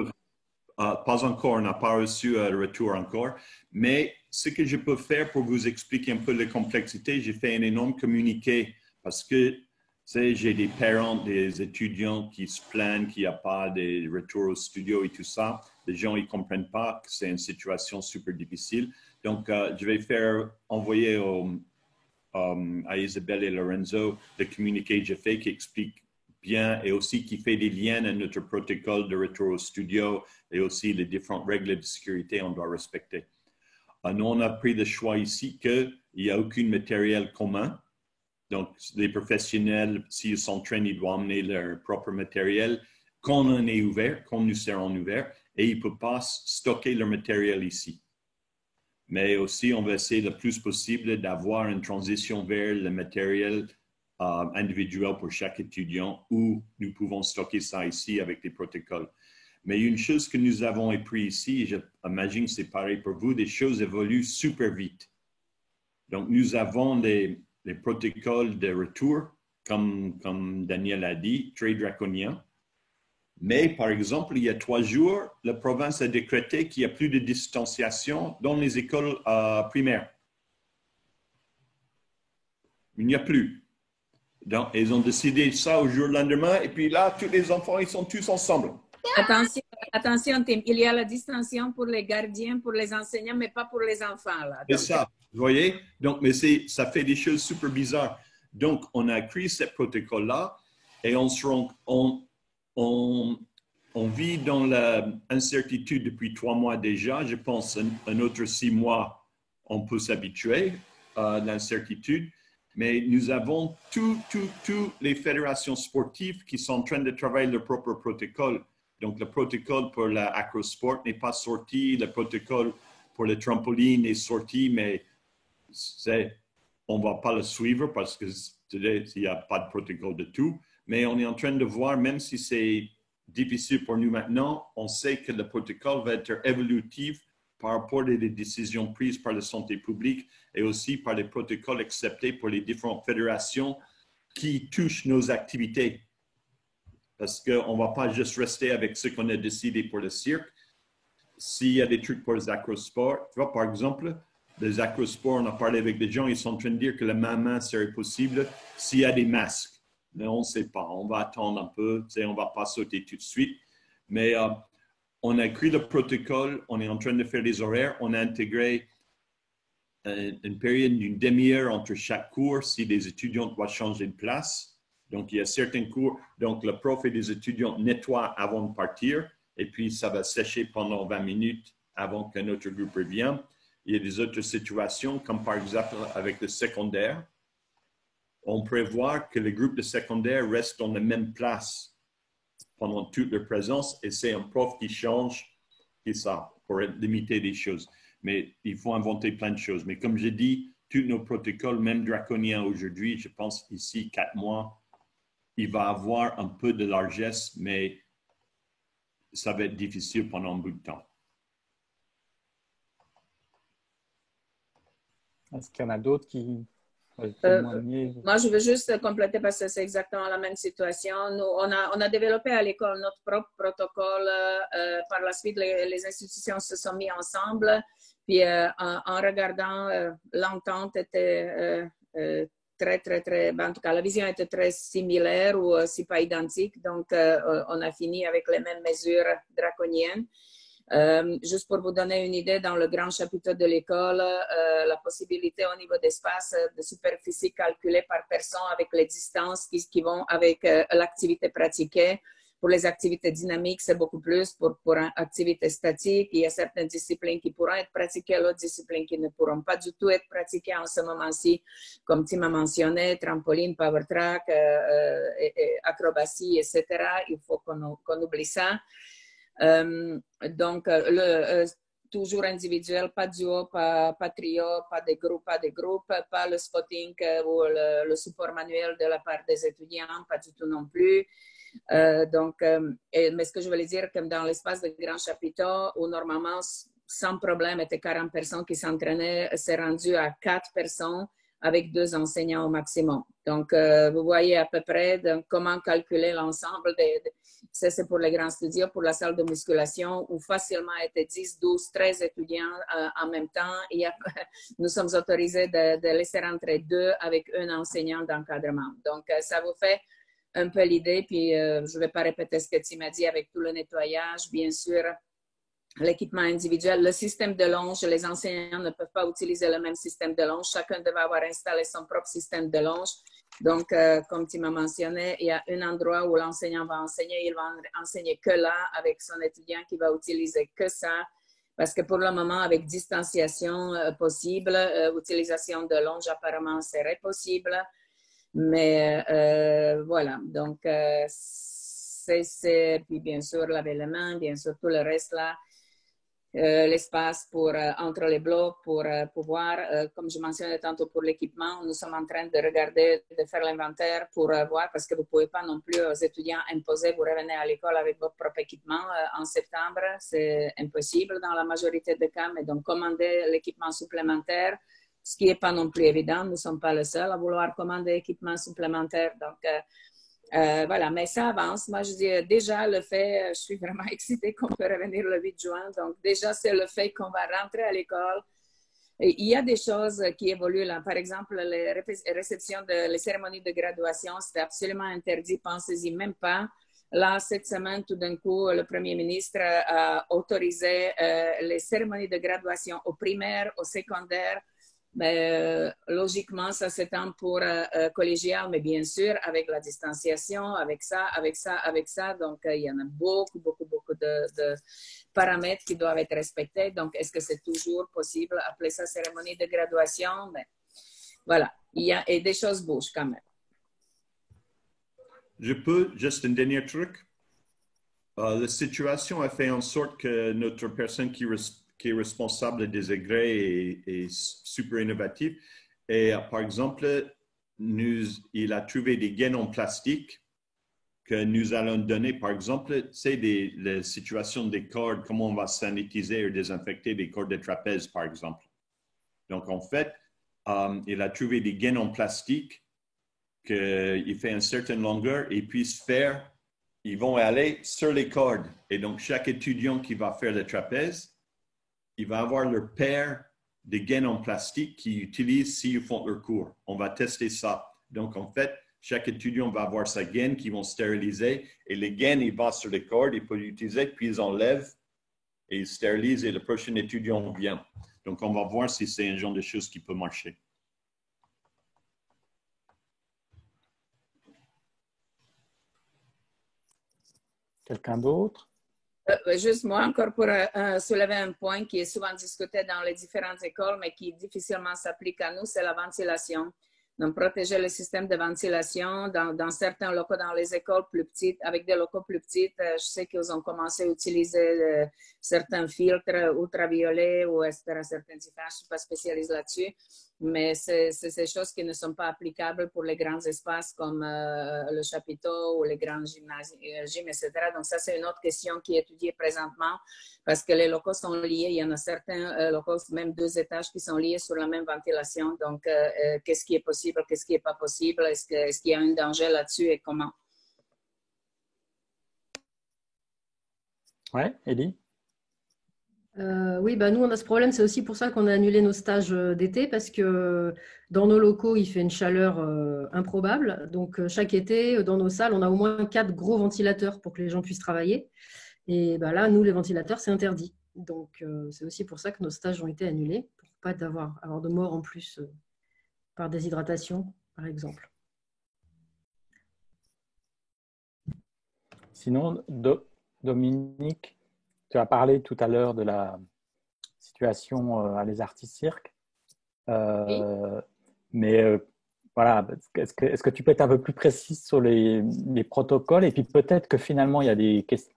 Pas encore, on n'a pas reçu le retour encore. Mais ce que je peux faire pour vous expliquer un peu la complexité, j'ai fait un énorme communiqué parce que j'ai des parents, des étudiants qui se plaignent qu'il n'y a pas de retour au studio et tout ça. Les gens ne comprennent pas que c'est une situation super difficile. Donc, je vais faire envoyer à Isabelle et Lorenzo le communiqué que j'ai fait qui explique bien et aussi qui fait des liens à notre protocole de retour au studio et aussi les différentes règles de sécurité qu'on doit respecter. Nous, on a pris le choix ici qu'il n'y a aucun matériel commun. Donc, les professionnels, s'ils s'entraînent, ils doivent amener leur propre matériel quand on est ouvert, quand nous serons ouverts, et ils ne peuvent pas stocker leur matériel ici. Mais aussi, on va essayer le plus possible d'avoir une transition vers le matériel individuel pour chaque étudiant où nous pouvons stocker ça ici avec des protocoles. Mais une chose que nous avons appris ici, et j'imagine que c'est pareil pour vous, des choses évoluent super vite. Donc, nous avons les protocoles de retour, comme Daniel a dit, très draconiens. Mais, par exemple, il y a 3 jours, la province a décrété qu'il n'y a plus de distanciation dans les écoles primaires. Il n'y a plus. Donc, ils ont décidé ça au jour du lendemain, et puis là, tous les enfants, ils sont tous ensemble. Attention, Tim, il y a la distanciation pour les gardiens, pour les enseignants, mais pas pour les enfants. C'est ça, vous voyez? Donc, mais ça fait des choses super bizarres. Donc, on a créé ce protocole-là et on vit dans l'incertitude depuis 3 mois déjà. Je pense un autre 6 mois, on peut s'habituer à l'incertitude. Mais nous avons toutes les fédérations sportives qui sont en train de travailler leur propre protocole. Donc, le protocole pour l'acrosport n'est pas sorti, le protocole pour le trampoline est sorti, mais on ne va pas le suivre parce qu'il n'y a pas de protocole de tout. Mais on est en train de voir, même si c'est difficile pour nous maintenant, on sait que le protocole va être évolutif par rapport aux décisions prises par la santé publique et aussi par les protocoles acceptés pour les différentes fédérations qui touchent nos activités. Parce qu'on ne va pas juste rester avec ce qu'on a décidé pour le cirque. S'il y a des trucs pour les acrosports, tu vois, par exemple, les acrosports, on a parlé avec des gens, ils sont en train de dire que la main serait possible s'il y a des masques. Mais on ne sait pas, on va attendre un peu, on ne va pas sauter tout de suite. Mais on a écrit le protocole, on est en train de faire les horaires, on a intégré une période d'une demi-heure entre chaque cours si les étudiants doivent changer de place. Donc, il y a certains cours, donc le prof et les étudiants nettoient avant de partir et puis ça va sécher pendant 20 minutes avant qu'un autre groupe revienne. il y a des autres situations, comme par exemple avec le secondaire. On prévoit que les groupes de secondaire restent dans la même place pendant toute leur présence et c'est un prof qui change, qui ça, pour limiter les choses. Mais il faut inventer plein de choses. Mais comme j'ai dit, tous nos protocoles, même draconiens aujourd'hui, je pense ici, 4 mois, il va avoir un peu de largesse, mais ça va être difficile pendant un bout de temps. Est-ce qu'il y en a d'autres qui veulent témoigner? Moi, je veux juste compléter parce que c'est exactement la même situation. Nous, on a développé à l'école notre propre protocole. Par la suite, les institutions se sont mises ensemble. Puis, en regardant, l'entente était très, en tout cas, la vision était très similaire ou si pas identique. Donc, on a fini avec les mêmes mesures draconiennes. Juste pour vous donner une idée, dans le grand chapitre de l'école, la possibilité au niveau d'espace de superficie calculée par personne avec les distances qui vont avec l'activité pratiquée. Pour les activités dynamiques, c'est beaucoup plus. Pour activités statiques, il y a certaines disciplines qui pourront être pratiquées, d'autres disciplines qui ne pourront pas du tout être pratiquées en ce moment-ci, comme tu m'as mentionné, trampoline, power track, acrobatie, etc. Il faut qu'on oublie ça. Donc, toujours individuel, pas duo, pas trio, pas de groupe, pas le spotting ou le support manuel de la part des étudiants, pas du tout non plus. Mais ce que je voulais dire, comme dans l'espace de grand chapiteau, où normalement, sans problème, était 40 personnes qui s'entraînaient, c'est rendu à 4 personnes avec 2 enseignants au maximum. Donc, vous voyez à peu près comment calculer l'ensemble. Ça, c'est pour les grands studios, pour la salle de musculation, où facilement étaient 10, 12, 13 étudiants en même temps. Et nous sommes autorisés de laisser rentrer 2 avec un enseignant d'encadrement. Donc, ça vous fait un peu l'idée. Puis, je ne vais pas répéter ce que tu m'as dit avec tout le nettoyage, bien sûr. L'équipement individuel, le système de longe, les enseignants ne peuvent pas utiliser le même système de longe. Chacun devait avoir installé son propre système de longe. Donc, comme tu m'as mentionné, il y a un endroit où l'enseignant va enseigner. Il va enseigner que là avec son étudiant qui va utiliser que ça. Parce que pour le moment, avec distanciation possible, utilisation de longe apparemment serait possible. Mais voilà, donc puis bien sûr laver les mains, bien sûr tout le reste là. L'espace pour entre les blocs pour pouvoir, comme je mentionnais tantôt pour l'équipement, nous sommes en train de regarder, de faire l'inventaire pour voir, parce que vous ne pouvez pas non plus aux étudiants imposer, vous revenez à l'école avec votre propre équipement en septembre, c'est impossible dans la majorité des cas, mais donc commander l'équipement supplémentaire, ce qui n'est pas non plus évident, nous ne sommes pas les seuls à vouloir commander l'équipement supplémentaire, donc voilà, mais ça avance. Moi, je dis déjà le fait, je suis vraiment excitée qu'on peut revenir le 8 juin. Donc, déjà, c'est le fait qu'on va rentrer à l'école. Et il y a des choses qui évoluent là. Par exemple, les réceptions les cérémonies de graduation, c'était absolument interdit. Pensez-y même pas. Là, cette semaine, tout d'un coup, le Premier ministre a autorisé les cérémonies de graduation aux primaires, aux secondaires. Mais, logiquement, ça s'étend pour collégial, mais bien sûr, avec la distanciation, avec ça. Donc, il y en a beaucoup de paramètres qui doivent être respectés. Donc, est-ce que c'est toujours possible d'appeler ça cérémonie de graduation? Mais, voilà, et des choses bougent quand même. Je peux, juste un dernier truc. La situation a fait en sorte que notre personne qui est responsable des agrès est super innovatif. Et par exemple, il a trouvé des gaines en plastique que nous allons donner. Par exemple, c'est la situation des cordes, comment on va sanitiser ou désinfecter des cordes de trapèze, par exemple. Donc, en fait, il a trouvé des gaines en plastique qu'il fait une certaine longueur et puisse faire, ils vont aller sur les cordes. Et donc, chaque étudiant qui va faire le trapèze, il va avoir leur paire de gaines en plastique qu'ils utilisent s'ils font leur cours. On va tester ça. Donc, en fait, chaque étudiant va avoir sa gaine qu'ils vont stériliser et les gaines, ils vont sur les cordes, ils peuvent l'utiliser, puis ils enlèvent et ils stérilisent et le prochain étudiant vient. Donc, on va voir si c'est un genre de choses qui peut marcher. Quelqu'un d'autre? Juste moi, encore pour soulever un point qui est souvent discuté dans les différentes écoles, mais qui difficilement s'applique à nous, c'est la ventilation. Donc, protéger le système de ventilation dans certains locaux, dans les écoles plus petites, avec des locaux plus petits, je sais qu'ils ont commencé à utiliser certains filtres ultraviolets ou etc., certains différents, je ne suis pas spécialiste là-dessus, mais c'est ces choses qui ne sont pas applicables pour les grands espaces comme le chapiteau ou les grands gymnases, etc. Donc, ça, c'est une autre question qui est étudiée présentement parce que les locaux sont liés. Il y en a certains locaux, même 2 étages, qui sont liés sur la même ventilation. Donc, qu'est-ce qui est possible, qu'est-ce qui n'est pas possible? Est-ce qu'il y a un danger là-dessus et comment? Ouais, Elie? Oui, bah nous, on a ce problème. C'est aussi pour ça qu'on a annulé nos stages d'été parce que dans nos locaux, il fait une chaleur improbable. Donc, chaque été, dans nos salles, on a au moins 4 gros ventilateurs pour que les gens puissent travailler. Et bah là, nous, les ventilateurs, c'est interdit. Donc, c'est aussi pour ça que nos stages ont été annulés, pour pas avoir de morts en plus par déshydratation, par exemple. Sinon, Dominique, tu as parlé tout à l'heure de la situation à Les Artistes Cirques. Oui. Mais voilà, est-ce que tu peux être un peu plus précise sur les protocoles? Et puis peut-être que finalement, il y a des questions.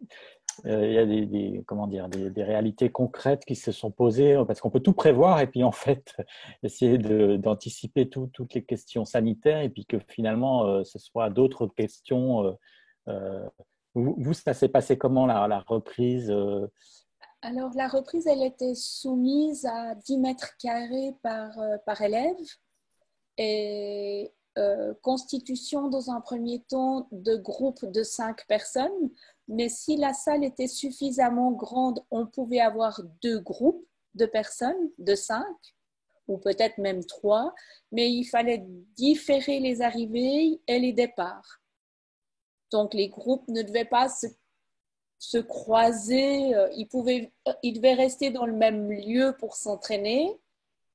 Il y a comment dire, des réalités concrètes qui se sont posées, parce qu'on peut tout prévoir et puis en fait essayer d'anticiper toutes les questions sanitaires et puis que finalement ce soit d'autres questions. Vous, ça s'est passé comment la reprise? Alors, la reprise, elle était soumise à 10 mètres carrés par élève et constitution dans un premier temps de groupes de 5 personnes. Mais si la salle était suffisamment grande, on pouvait avoir 2 groupes de personnes, de 5, ou peut-être même 3, mais il fallait différer les arrivées et les départs. Donc, les groupes ne devaient pas se croiser, ils devaient rester dans le même lieu pour s'entraîner,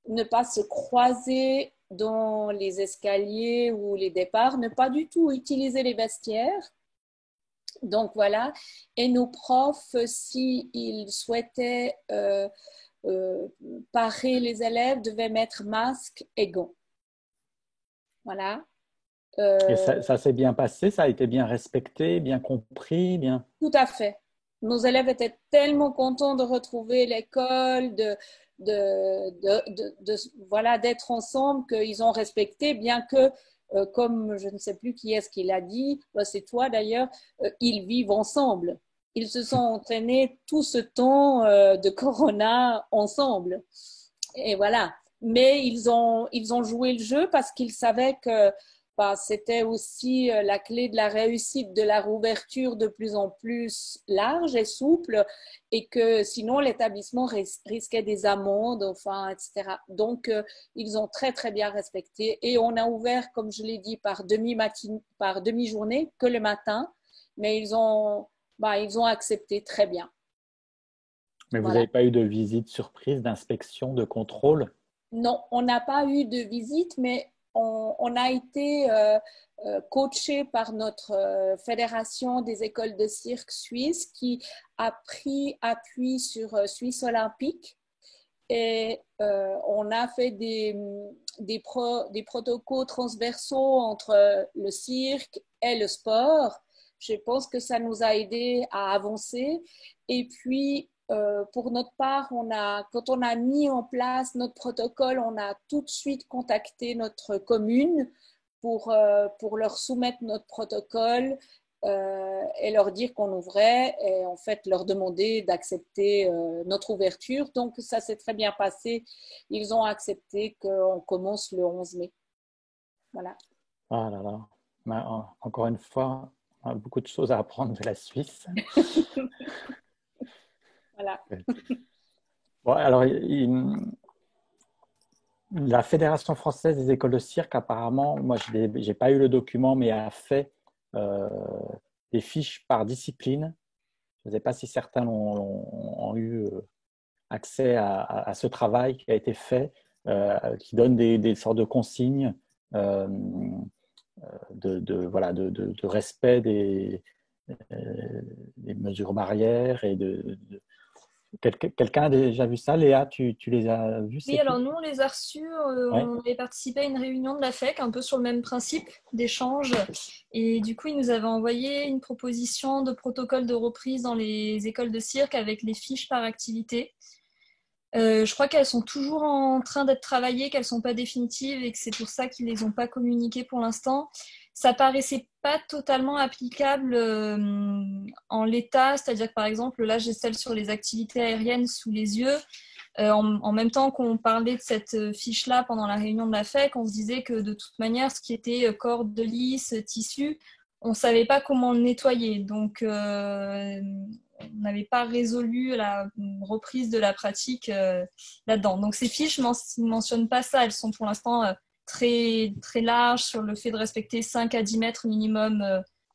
ne pas se croiser dans les escaliers ou les départs, ne pas du tout utiliser les vestiaires. Donc voilà, et nos profs, s'ils souhaitaient parer les élèves, devaient mettre masque et gants. Voilà. Et ça s'est bien passé, ça a été bien respecté, bien compris, bien. Tout à fait. Nos élèves étaient tellement contents de retrouver l'école, voilà, d'être ensemble, qu'ils ont respecté, bien que, comme je ne sais plus qui est-ce qui l'a dit, c'est toi d'ailleurs, ils vivent ensemble. Ils se sont entraînés tout ce temps de Corona ensemble. Et voilà. Mais ils ont joué le jeu parce qu'ils savaient que c'était aussi la clé de la réussite de la réouverture de plus en plus large et souple et que sinon l'établissement risquait des amendes, enfin, etc. Donc, ils ont très, très bien respecté et on a ouvert, comme je l'ai dit, par demi-journée que le matin, mais ils ont accepté très bien. Mais vous n'avez pas eu de visite surprise, d'inspection, de contrôle? Non, on n'a pas eu de visite, mais on a été coaché par notre fédération des écoles de cirque suisse qui a pris appui sur Suisse Olympique et on a fait des protocoles transversaux entre le cirque et le sport. Je pense que ça nous a aidé à avancer et puis pour notre part, quand on a mis en place notre protocole, on a tout de suite contacté notre commune pour leur soumettre notre protocole et leur dire qu'on ouvrait et en fait leur demander d'accepter notre ouverture. Donc ça s'est très bien passé. Ils ont accepté qu'on commence le 11 mai. Voilà. Ah là là. Mais, encore une fois, on a beaucoup de choses à apprendre de la Suisse. Voilà. Bon, alors, la Fédération française des écoles de cirque, apparemment, moi, je n'ai pas eu le document, mais a fait des fiches par discipline. Je ne sais pas si certains ont eu accès à ce travail qui a été fait, qui donne des sortes de consignes de respect des mesures barrières et Quelqu'un a déjà vu ça? Léa, tu les as vus? Oui, alors nous, on les a reçus. Ouais. On avait participé à une réunion de la FEC, un peu sur le même principe d'échange. Et du coup, ils nous avaient envoyé une proposition de protocole de reprise dans les écoles de cirque avec les fiches par activité. Je crois qu'elles sont toujours en train d'être travaillées, qu'elles ne sont pas définitives et que c'est pour ça qu'ils ne les ont pas communiquées pour l'instant. Ça paraissait pas totalement applicable en l'état, c'est-à-dire que par exemple, là j'ai celle sur les activités aériennes sous les yeux. En même temps qu'on parlait de cette fiche-là pendant la réunion de la FEC, on se disait que de toute manière, ce qui était corde de lisse, tissu, on ne savait pas comment le nettoyer. Donc, on n'avait pas résolu la reprise de la pratique là-dedans. Donc, ces fiches ne mentionnent pas ça. Elles sont pour l'instant très, très larges sur le fait de respecter 5 à 10 mètres minimum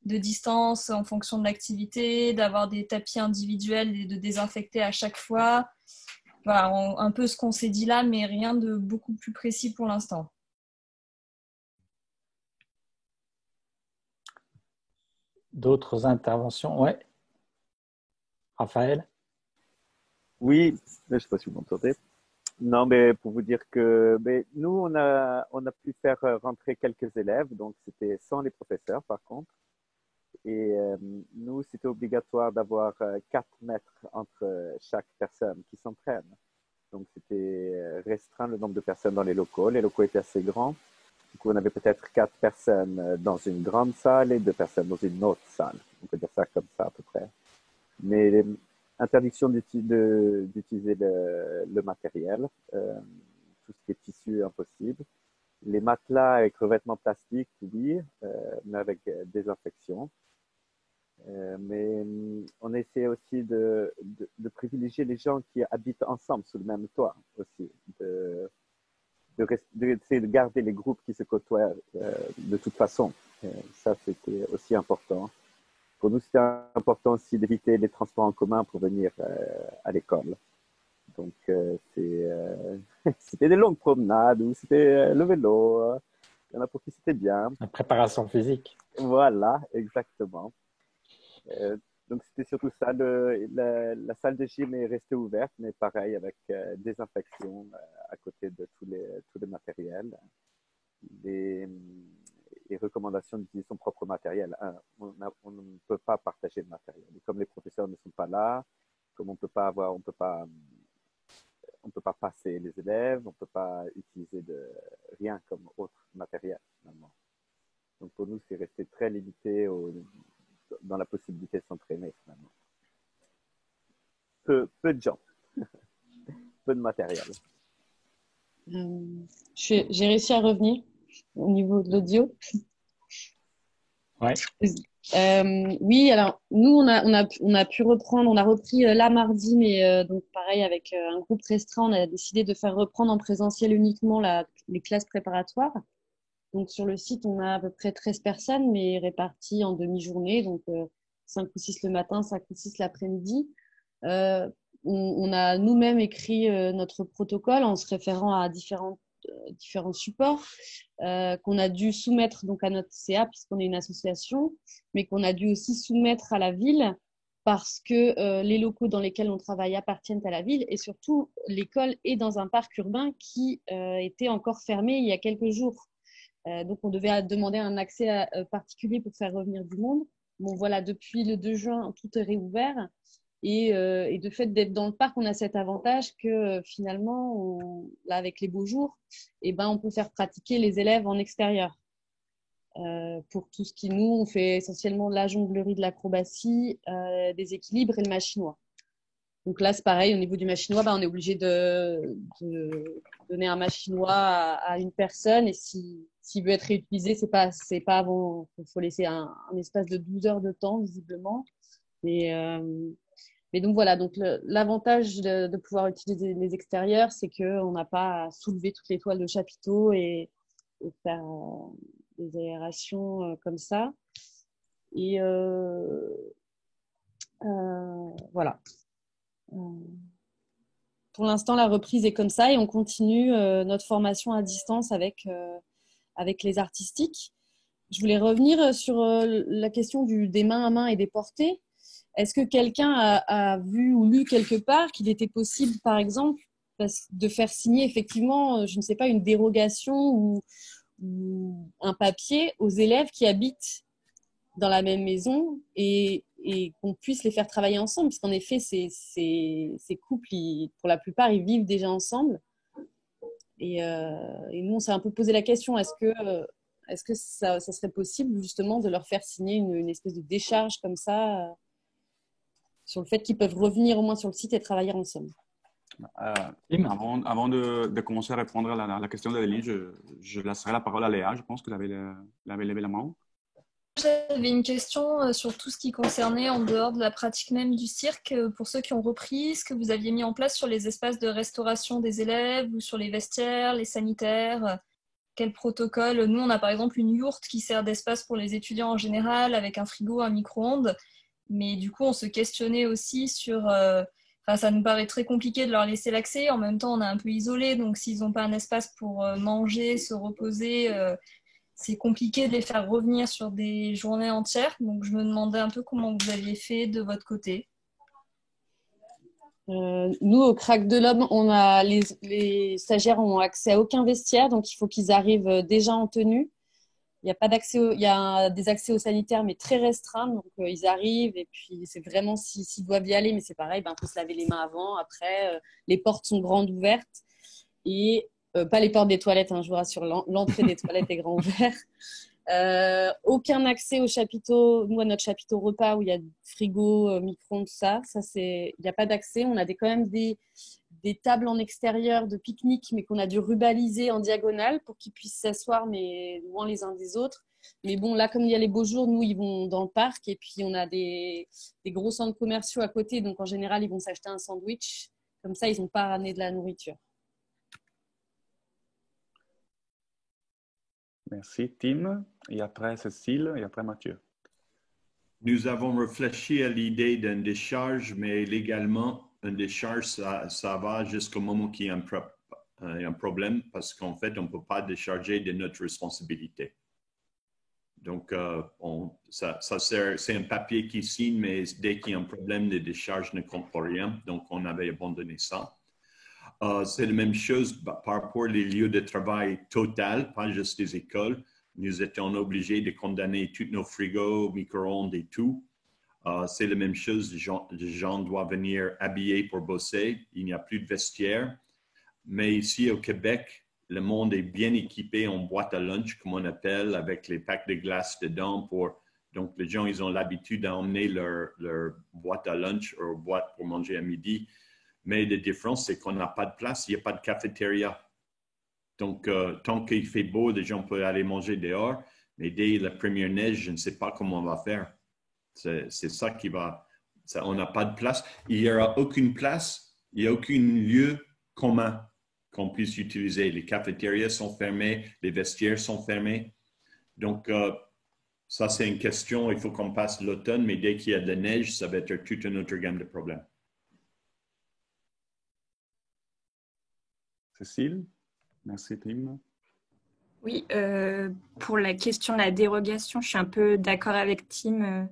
de distance en fonction de l'activité, d'avoir des tapis individuels et de désinfecter à chaque fois. Voilà, un peu ce qu'on s'est dit là, mais rien de beaucoup plus précis pour l'instant. D'autres interventions? Ouais. Raphaël? Oui, je ne sais pas si vous m'entendez. Non, mais pour vous dire que nous, on a pu faire rentrer quelques élèves, donc c'était sans les professeurs par contre. Et nous, c'était obligatoire d'avoir 4 mètres entre chaque personne qui s'entraîne. Donc, c'était restreint le nombre de personnes dans les locaux. Les locaux étaient assez grands. Du coup, on avait peut-être 4 personnes dans une grande salle et 2 personnes dans une autre salle. On peut dire ça comme ça à peu près. Mais interdiction d'utiliser le matériel, tout ce qui est tissu, impossible. Les matelas avec revêtements plastiques, oui, mais avec désinfection. Mais on essaie aussi de privilégier les gens qui habitent ensemble sous le même toit aussi, d'essayer de garder les groupes qui se côtoient de toute façon. Ça, c'était aussi important. Pour nous, c'était important aussi d'éviter les transports en commun pour venir à l'école. Donc, c'était des longues promenades ou c'était le vélo. Il y en a pour qui c'était bien. La préparation physique. Voilà, exactement. Donc, c'était surtout ça. La salle de gym est restée ouverte, mais pareil, avec désinfection à côté de tous les matériels. Les recommandations d'utiliser son propre matériel. On ne peut pas partager le matériel. Et comme les professeurs ne sont pas là, comme on peut pas passer les élèves, on ne peut pas utiliser rien comme autre matériel, finalement. Donc, pour nous, c'est resté très limité dans la possibilité de s'entraîner, finalement. Peu de gens, peu de matériel. J'ai réussi à revenir au niveau de l'audio. Ouais. Oui, alors nous, on a pu reprendre, on a repris là mardi, mais donc pareil, avec un groupe restreint, on a décidé de faire reprendre en présentiel uniquement les classes préparatoires. Donc sur le site, on a à peu près 13 personnes, mais réparties en demi-journée, donc 5 ou 6 le matin, 5 ou 6 l'après-midi. On a nous-mêmes écrit notre protocole en se référant à différents supports qu'on a dû soumettre donc à notre CA puisqu'on est une association, mais qu'on a dû aussi soumettre à la ville parce que les locaux dans lesquels on travaille appartiennent à la ville et surtout l'école est dans un parc urbain qui était encore fermé il y a quelques jours. Donc on devait demander un accès particulier pour faire revenir du monde. Bon voilà, depuis le 2 juin, tout est réouvert. Et de fait d'être dans le parc, on a cet avantage que finalement, là avec les beaux jours, on peut faire pratiquer les élèves en extérieur. Pour tout ce qui on fait essentiellement de la jonglerie, de l'acrobatie, des équilibres et le machinois. Donc là, c'est pareil, au niveau du machinois, on est obligé de donner un machinois à une personne et s'il veut être réutilisé, c'est pas avant, il faut laisser un espace de 12 heures de temps, visiblement. Mais donc voilà, donc l'avantage de pouvoir utiliser les extérieurs, c'est qu'on n'a pas à soulever toutes les toiles de chapiteau et faire des aérations comme ça. Et voilà. Pour l'instant, la reprise est comme ça et on continue notre formation à distance avec les artistiques. Je voulais revenir sur la question des mains à main et des portées. Est-ce que quelqu'un a vu ou lu quelque part qu'il était possible, par exemple, de faire signer effectivement, je ne sais pas, une dérogation ou un papier aux élèves qui habitent dans la même maison et qu'on puisse les faire travailler ensemble, puisqu'en effet, ces couples, pour la plupart, ils vivent déjà ensemble. Et nous, on s'est un peu posé la question, est-ce que ça serait possible justement de leur faire signer une espèce de décharge comme ça sur le fait qu'ils peuvent revenir au moins sur le site et travailler ensemble. Avant de commencer à répondre à la question d'Adeline, je laisserai la parole à Léa. Je pense que vous avez levé la main. J'avais une question sur tout ce qui concernait en dehors de la pratique même du cirque. Pour ceux qui ont repris, ce que vous aviez mis en place sur les espaces de restauration des élèves ou sur les vestiaires, les sanitaires, quel protocole? Nous, on a par exemple une yourte qui sert d'espace pour les étudiants en général avec un frigo, un micro-ondes. Mais du coup, on se questionnait aussi sur... ça nous paraît très compliqué de leur laisser l'accès. En même temps, on est un peu isolés. Donc, s'ils n'ont pas un espace pour manger, se reposer... c'est compliqué de les faire revenir sur des journées entières. Donc, je me demandais un peu comment vous aviez fait de votre côté. Nous, au Crack de l'Homme, les stagiaires ont accès à aucun vestiaire. Donc, il faut qu'ils arrivent déjà en tenue. Il y a pas d'accès, il y a des accès aux sanitaires, mais très restreints. Donc, ils arrivent et puis c'est vraiment s'ils doivent y aller. Mais c'est pareil, il faut se laver les mains avant. Après, les portes sont grandes ouvertes. Et pas les portes des toilettes, je vous rassure, l'entrée des toilettes est grand ouvert. Aucun accès au chapiteau, nous à notre chapiteau repas où il y a frigo, micro-ondes, tout ça. Il n'y a pas d'accès. On a quand même des tables en extérieur de pique-nique, mais qu'on a dû rubaliser en diagonale pour qu'ils puissent s'asseoir, mais loin les uns des autres. Mais bon, là, comme il y a les beaux jours, nous, ils vont dans le parc et puis on a des gros centres commerciaux à côté. Donc, en général, ils vont s'acheter un sandwich. Comme ça, ils n'ont pas ramené de la nourriture. Merci, Tim. Et après, Cécile, et après, Mathieu. Nous avons réfléchi à l'idée d'une décharge, mais légalement, une décharge, ça va jusqu'au moment qu'il y a un problème, parce qu'en fait, on ne peut pas décharger de notre responsabilité. Donc, c'est un papier qui signe, mais dès qu'il y a un problème, les décharges ne comptent pour rien. Donc, on avait abandonné ça. C'est la même chose par rapport aux lieux de travail total, pas juste les écoles. Nous étions obligés de condamner tous nos frigos, micro-ondes et tout. C'est la même chose, les gens doivent venir habillés pour bosser. Il n'y a plus de vestiaire. Mais ici au Québec, le monde est bien équipé en boîte à lunch, comme on appelle, avec les packs de glace dedans. Donc, les gens, ils ont l'habitude d'emmener leur boîte à lunch ou boîte pour manger à midi. Mais la différence, c'est qu'on n'a pas de place, il n'y a pas de cafétéria. Donc, tant qu'il fait beau, les gens peuvent aller manger dehors. Mais dès la première neige, je ne sais pas comment on va faire. C'est ça qui va... on n'a pas de place. Il n'y aura aucune place, il n'y a aucun lieu commun qu'on puisse utiliser. Les cafétérias sont fermées, les vestiaires sont fermés. Donc, ça, c'est une question. Il faut qu'on passe l'automne, mais dès qu'il y a de la neige, ça va être toute une autre gamme de problèmes. Cécile, merci Tim. Oui, pour la question de la dérogation, je suis un peu d'accord avec Tim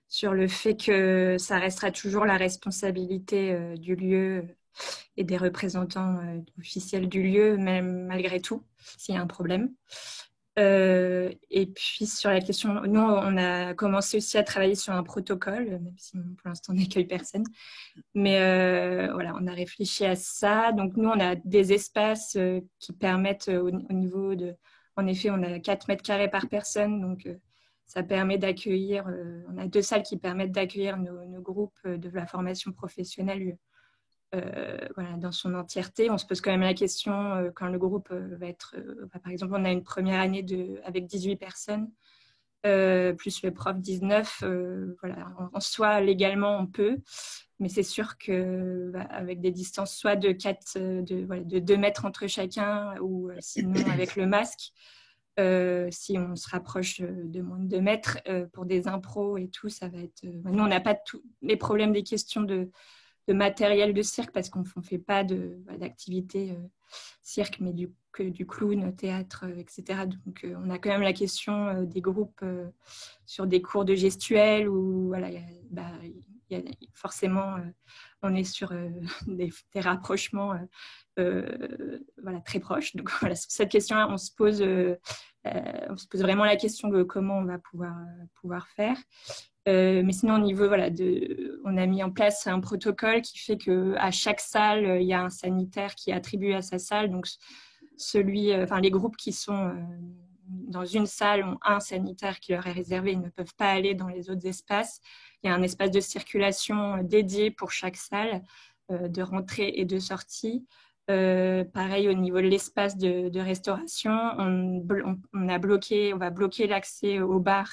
sur le fait que ça restera toujours la responsabilité du lieu et des représentants officiels du lieu, même malgré tout, s'il y a un problème. Et puis sur la question, nous on a commencé aussi à travailler sur un protocole, même si pour l'instant on n'accueille personne. Mais voilà, on a réfléchi à ça. Donc nous on a des espaces qui permettent au niveau de... En effet, on a 4 mètres carrés par personne, donc ça permet d'accueillir... on a 2 salles qui permettent d'accueillir nos groupes de la formation professionnelle voilà, dans son entièreté. On se pose quand même la question quand le groupe va être... par exemple, on a une première année avec 18 personnes, plus le prof 19. Voilà, en soi, légalement, on peut. Mais c'est sûr qu'avec des distances soit de 2 mètres entre chacun ou sinon avec le masque, si on se rapproche de moins de 2 mètres pour des impros et tout, ça va être... nous, on n'a pas tous les problèmes des questions matériel de cirque parce qu'on ne fait pas d'activité cirque, mais que du clown, théâtre, etc. Donc, on a quand même la question des groupes sur des cours de gestuelle où voilà, forcément, on est sur des rapprochements voilà, très proches. Donc, voilà, sur cette question-là, on se pose vraiment la question de comment on va pouvoir faire. Mais sinon, au niveau, voilà, on a mis en place un protocole qui fait qu'à chaque salle, il y a un sanitaire qui est attribué à sa salle. Donc, les groupes qui sont dans une salle ont un sanitaire qui leur est réservé. Ils ne peuvent pas aller dans les autres espaces. Il y a un espace de circulation dédié pour chaque salle, de rentrée et de sortie. Pareil, au niveau de l'espace de restauration, on va bloquer l'accès au bar.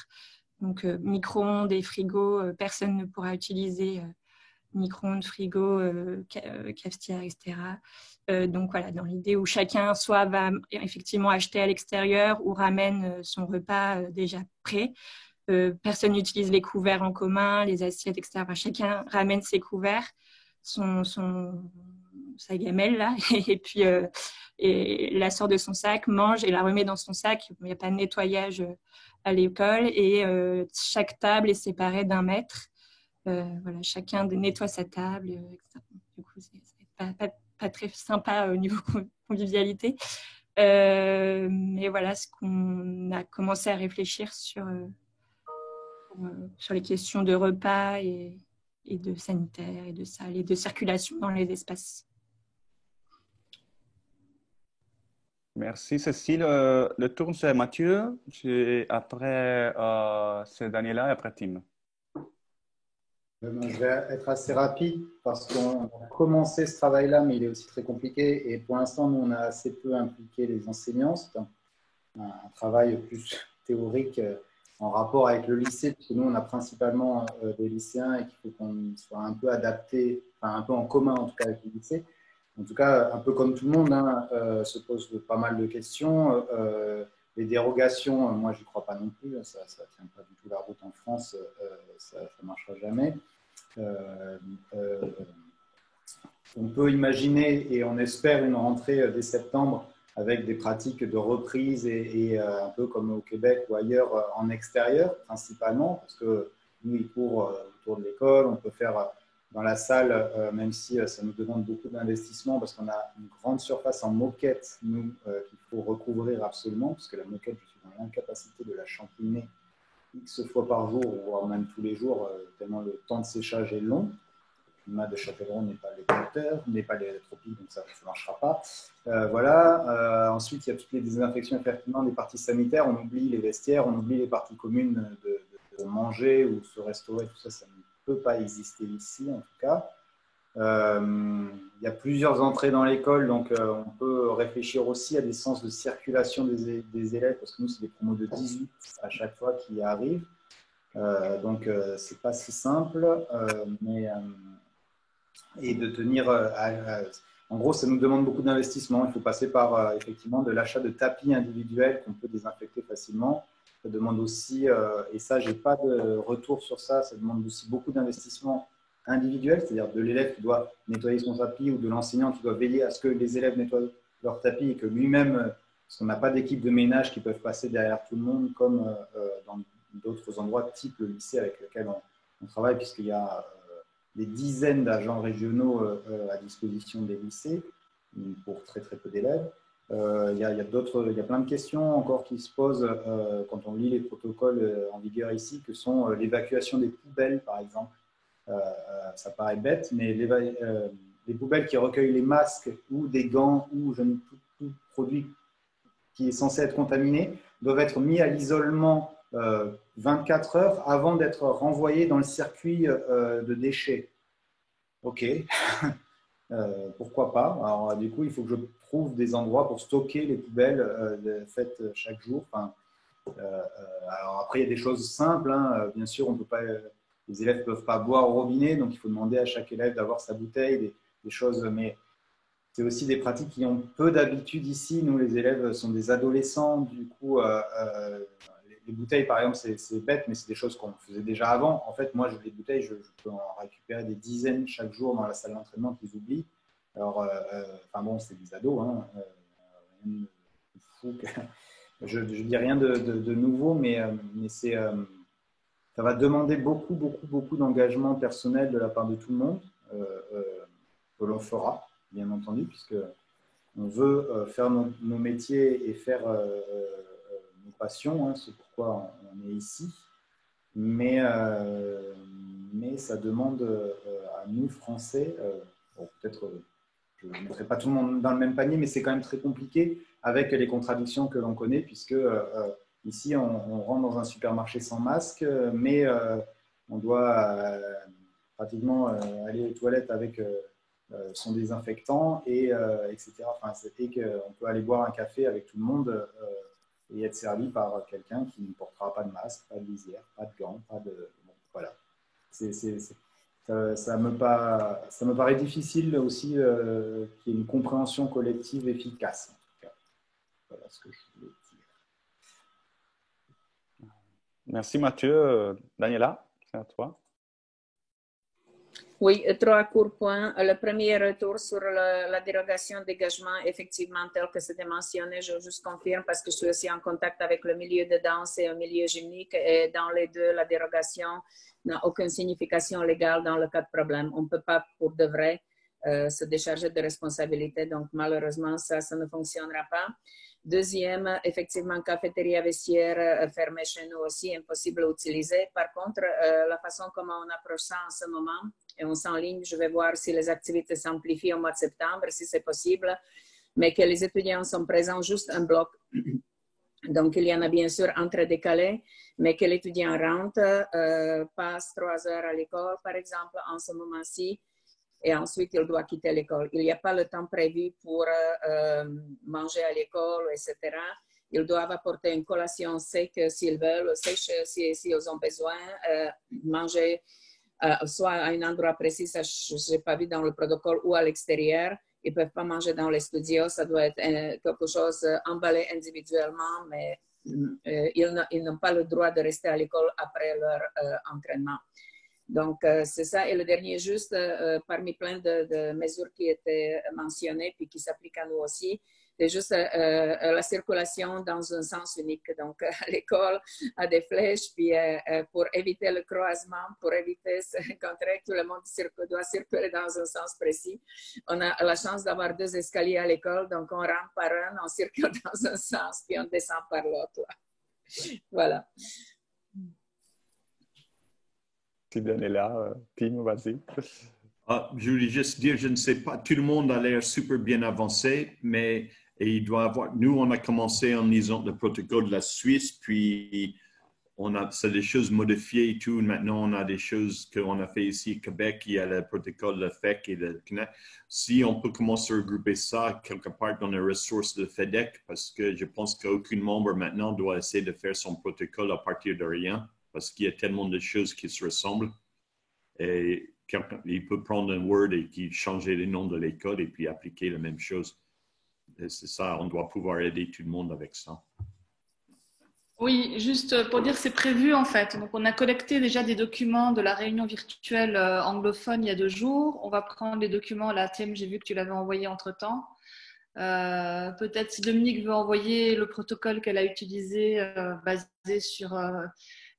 Donc, micro-ondes et frigo, personne ne pourra utiliser micro-ondes, frigo, cafetière, etc. Donc, voilà, dans l'idée où chacun soit va effectivement acheter à l'extérieur ou ramène son repas déjà prêt. Personne n'utilise les couverts en commun, les assiettes, etc. Enfin, chacun ramène ses couverts, sa gamelle, là, et puis et la sort de son sac, mange et la remet dans son sac. Il n'y a pas de nettoyage à l'école et chaque table est séparée d'1 mètre. Voilà, chacun nettoie sa table, etc. Du coup, c'est pas très sympa au niveau convivialité. Mais voilà, ce qu'on a commencé à réfléchir sur les questions de repas et de sanitaire et de salle et de circulation dans les espaces. Merci Cécile. Le tour c'est Mathieu. Après c'est Daniela et après Tim. Je vais être assez rapide parce qu'on a commencé ce travail-là, mais il est aussi très compliqué. Et pour l'instant, nous, on a assez peu impliqué les enseignants. C'est un travail plus théorique en rapport avec le lycée, parce que nous, on a principalement des lycéens et qu'il faut qu'on soit un peu adapté, enfin un peu en commun en tout cas avec les lycées. En tout cas, un peu comme tout le monde, se pose pas mal de questions. Les dérogations, moi, je n'y crois pas non plus. Ça ne tient pas du tout la route en France. Ça ne marchera jamais. On peut imaginer et on espère une rentrée dès septembre avec des pratiques de reprise et un peu comme au Québec ou ailleurs en extérieur principalement, parce que nous, ils courent autour de l'école. On peut faire dans la salle, même si ça nous demande beaucoup d'investissement parce qu'on a une grande surface en moquette, nous, qu'il faut recouvrir absolument, parce que la moquette, je suis dans l'incapacité de la champouiner X fois par jour, voire même tous les jours, tellement le temps de séchage est long. Le climat de Châtellerault n'est pas l'équateur, n'est pas les tropiques, donc ça ne marchera pas. Voilà. Ensuite, il y a toutes les désinfections effectivement des parties sanitaires. On oublie les vestiaires, on oublie les parties communes de manger ou se restaurer, tout ça, ça ne peut pas exister ici en tout cas. Il y a plusieurs entrées dans l'école, donc on peut réfléchir aussi à des sens de circulation des élèves, parce que nous, c'est des promos de 18 à chaque fois qui arrivent. Donc, ce n'est pas si simple. Et de tenir… en gros, ça nous demande beaucoup d'investissement. Il faut passer par, effectivement, de l'achat de tapis individuels qu'on peut désinfecter facilement. Ça demande aussi, et ça, je n'ai pas de retour sur ça, ça demande aussi beaucoup d'investissement individuel, c'est-à-dire de l'élève qui doit nettoyer son tapis ou de l'enseignant qui doit veiller à ce que les élèves nettoient leur tapis et que lui-même, parce qu'on n'a pas d'équipe de ménage qui peuvent passer derrière tout le monde comme dans d'autres endroits, type le lycée avec lequel on travaille, puisqu'il y a des dizaines d'agents régionaux à disposition des lycées pour très très peu d'élèves. Il y a plein de questions encore qui se posent quand on lit les protocoles en vigueur ici, que sont l'évacuation des poubelles, par exemple. Ça paraît bête, mais les poubelles qui recueillent les masques ou des gants ou tout produit qui est censé être contaminé doivent être mis à l'isolement 24 heures avant d'être renvoyés dans le circuit de déchets. Ok, pourquoi pas. Alors, du coup, il faut que je trouve des endroits pour stocker les poubelles faites chaque jour. Enfin, alors après, il y a des choses simples. Bien sûr, on peut pas… Les élèves ne peuvent pas boire au robinet, donc il faut demander à chaque élève d'avoir sa bouteille, des choses, mais c'est aussi des pratiques qui ont peu d'habitude ici. Nous, les élèves sont des adolescents, du coup, les bouteilles, par exemple, c'est bête, mais c'est des choses qu'on faisait déjà avant. En fait, moi, les bouteilles, je peux en récupérer des dizaines chaque jour dans la salle d'entraînement qu'ils oublient. Alors, enfin bon, c'est des ados, hein, rien de fou. Je dis rien de nouveau, mais ça va demander beaucoup d'engagement personnel de la part de tout le monde, que l'on fera, bien entendu, puisque on veut faire nos métiers et faire nos passions, hein, c'est pourquoi on est ici. Mais ça demande à nous, Français, bon, peut-être je ne mettrai pas tout le monde dans le même panier, mais c'est quand même très compliqué avec les contradictions que l'on connaît, puisque ici, on rentre dans un supermarché sans masque, mais on doit pratiquement aller aux toilettes avec son désinfectant, etc. Enfin, c'était qu'on peut aller boire un café avec tout le monde et être servi par quelqu'un qui ne portera pas de masque, pas de visière, pas de gants, pas de… Bon, voilà. Ça me paraît difficile aussi qu'il y ait une compréhension collective efficace. En tout cas. Voilà ce que je voulais dire. Merci Mathieu. Daniela, c'est à toi. Oui, 3 courts points. Le premier retour sur la dérogation d'engagement, effectivement, tel que c'était mentionné, je juste confirme parce que je suis aussi en contact avec le milieu de danse et le milieu gymnique et dans les deux, la dérogation n'a aucune signification légale dans le cas de problème. On ne peut pas pour de vrai se décharger de responsabilité, donc malheureusement, ça ne fonctionnera pas. Deuxième, effectivement, cafétéria vestiaire fermée chez nous aussi, impossible à utiliser. Par contre, la façon comment on approche ça en ce moment, et on s'enligne, je vais voir si les activités s'amplifient au mois de septembre, si c'est possible, mais que les étudiants sont présents juste un bloc. Donc, il y en a bien sûr entre-décalés, mais que l'étudiant rentre, passe 3 heures à l'école, par exemple, en ce moment-ci, et ensuite, il doit quitter l'école. Il n'y a pas le temps prévu pour manger à l'école, etc. Ils doivent apporter une collation sec s'ils veulent, sèche s'ils ont besoin, manger soit à un endroit précis, ça je n'ai pas vu dans le protocole, ou à l'extérieur. Ils ne peuvent pas manger dans les studios, ça doit être quelque chose emballé individuellement, mais ils n'ont pas le droit de rester à l'école après leur entraînement. Donc, c'est ça. Et le dernier, juste parmi plein de mesures qui étaient mentionnées puis qui s'appliquent à nous aussi, c'est juste la circulation dans un sens unique. Donc, l'école a des flèches, puis pour éviter le croisement, pour éviter que tout le monde doit circuler dans un sens précis. On a la chance d'avoir 2 escaliers à l'école, donc on rentre par un, on circule dans un sens, puis on descend par l'autre. Voilà. Si Daniela, Tim, vas-y. Je voulais juste dire, je ne sais pas, tout le monde a l'air super bien avancé, mais il doit avoir, nous, on a commencé en lisant le protocole de la Suisse, puis c'est des choses modifiées et tout. Maintenant, on a des choses qu'on a fait ici au Québec, il y a le protocole de FEC et le CNEC. Si on peut commencer à regrouper ça quelque part dans les ressources de FEDEC, parce que je pense qu'aucun membre maintenant doit essayer de faire son protocole à partir de rien, parce qu'il y a tellement de choses qui se ressemblent. Et il peut prendre un Word et changer les noms de l'école et puis appliquer la même chose. C'est ça, on doit pouvoir aider tout le monde avec ça. Oui, juste pour dire, c'est prévu en fait. Donc, on a collecté déjà des documents de la réunion virtuelle anglophone il y a 2 jours. On va prendre les documents, là, Tim, j'ai vu que tu l'avais envoyé entre-temps. Peut-être si Dominique veut envoyer le protocole qu'elle a utilisé basé sur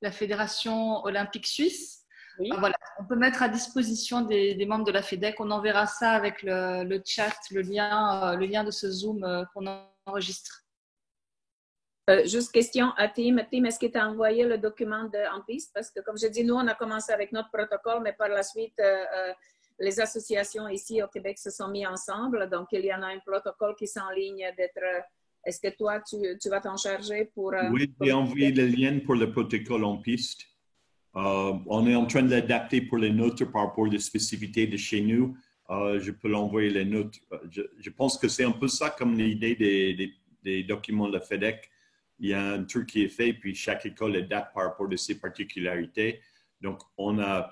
la Fédération olympique suisse. Oui. Voilà, on peut mettre à disposition des membres de la FEDEC. On enverra ça avec le chat, le lien de ce Zoom qu'on enregistre. Juste question à Tim. Tim, est-ce que tu as envoyé le document en piste? Parce que comme je dis, nous, on a commencé avec notre protocole, mais par la suite, les associations ici au Québec se sont mis ensemble. Donc, il y en a un protocole qui s'enligne d'être… Est-ce que toi, tu vas t'en charger pour… Oui, j'ai envoyé le lien pour le protocole en piste. On est en train de l'adapter pour les nôtres par rapport aux spécificités de chez nous. Je peux l'envoyer les notes. Je pense que c'est un peu ça comme l'idée des documents de la FEDEC. Il y a un truc qui est fait, puis chaque école adapte par rapport à ses particularités. Donc, on a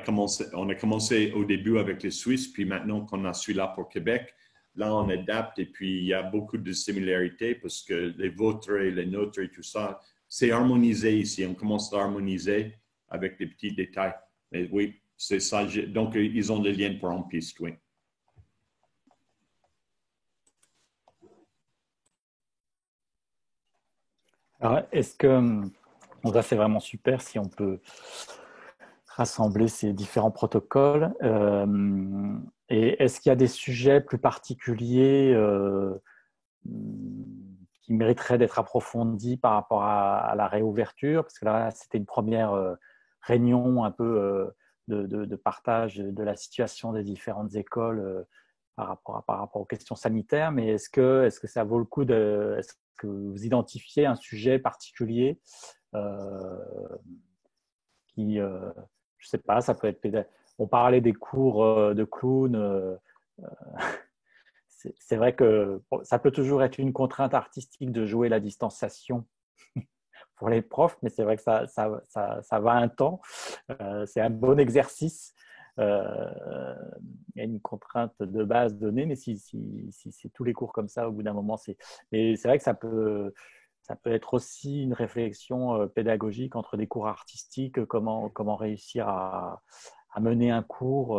commencé au début avec les Suisses, puis maintenant qu'on a celui-là pour Québec, là, on adapte et puis il y a beaucoup de similarités parce que les vôtres et les nôtres et tout ça, c'est harmonisé ici. On commence à harmoniser avec des petits détails. Mais oui, c'est ça. Donc, ils ont des liens pour en piste, oui. Alors, est-ce que, ça c'est vraiment super si on peut rassembler ces différents protocoles. Et est-ce qu'il y a des sujets plus particuliers qui mériteraient d'être approfondis par rapport à la réouverture? Parce que là, c'était une première réunion un peu de partage de la situation des différentes écoles par rapport aux questions sanitaires. Mais est-ce que ça vaut le coup est-ce que vous identifiez un sujet particulier qui, je ne sais pas, ça peut être... On parlait des cours de clown. C'est vrai que ça peut toujours être une contrainte artistique de jouer la distanciation pour les profs, mais c'est vrai que ça va un temps. C'est un bon exercice. Il y a une contrainte de base donnée, mais si c'est tous les cours comme ça, au bout d'un moment, mais c'est vrai que ça peut être aussi une réflexion pédagogique entre des cours artistiques, comment réussir à mener un cours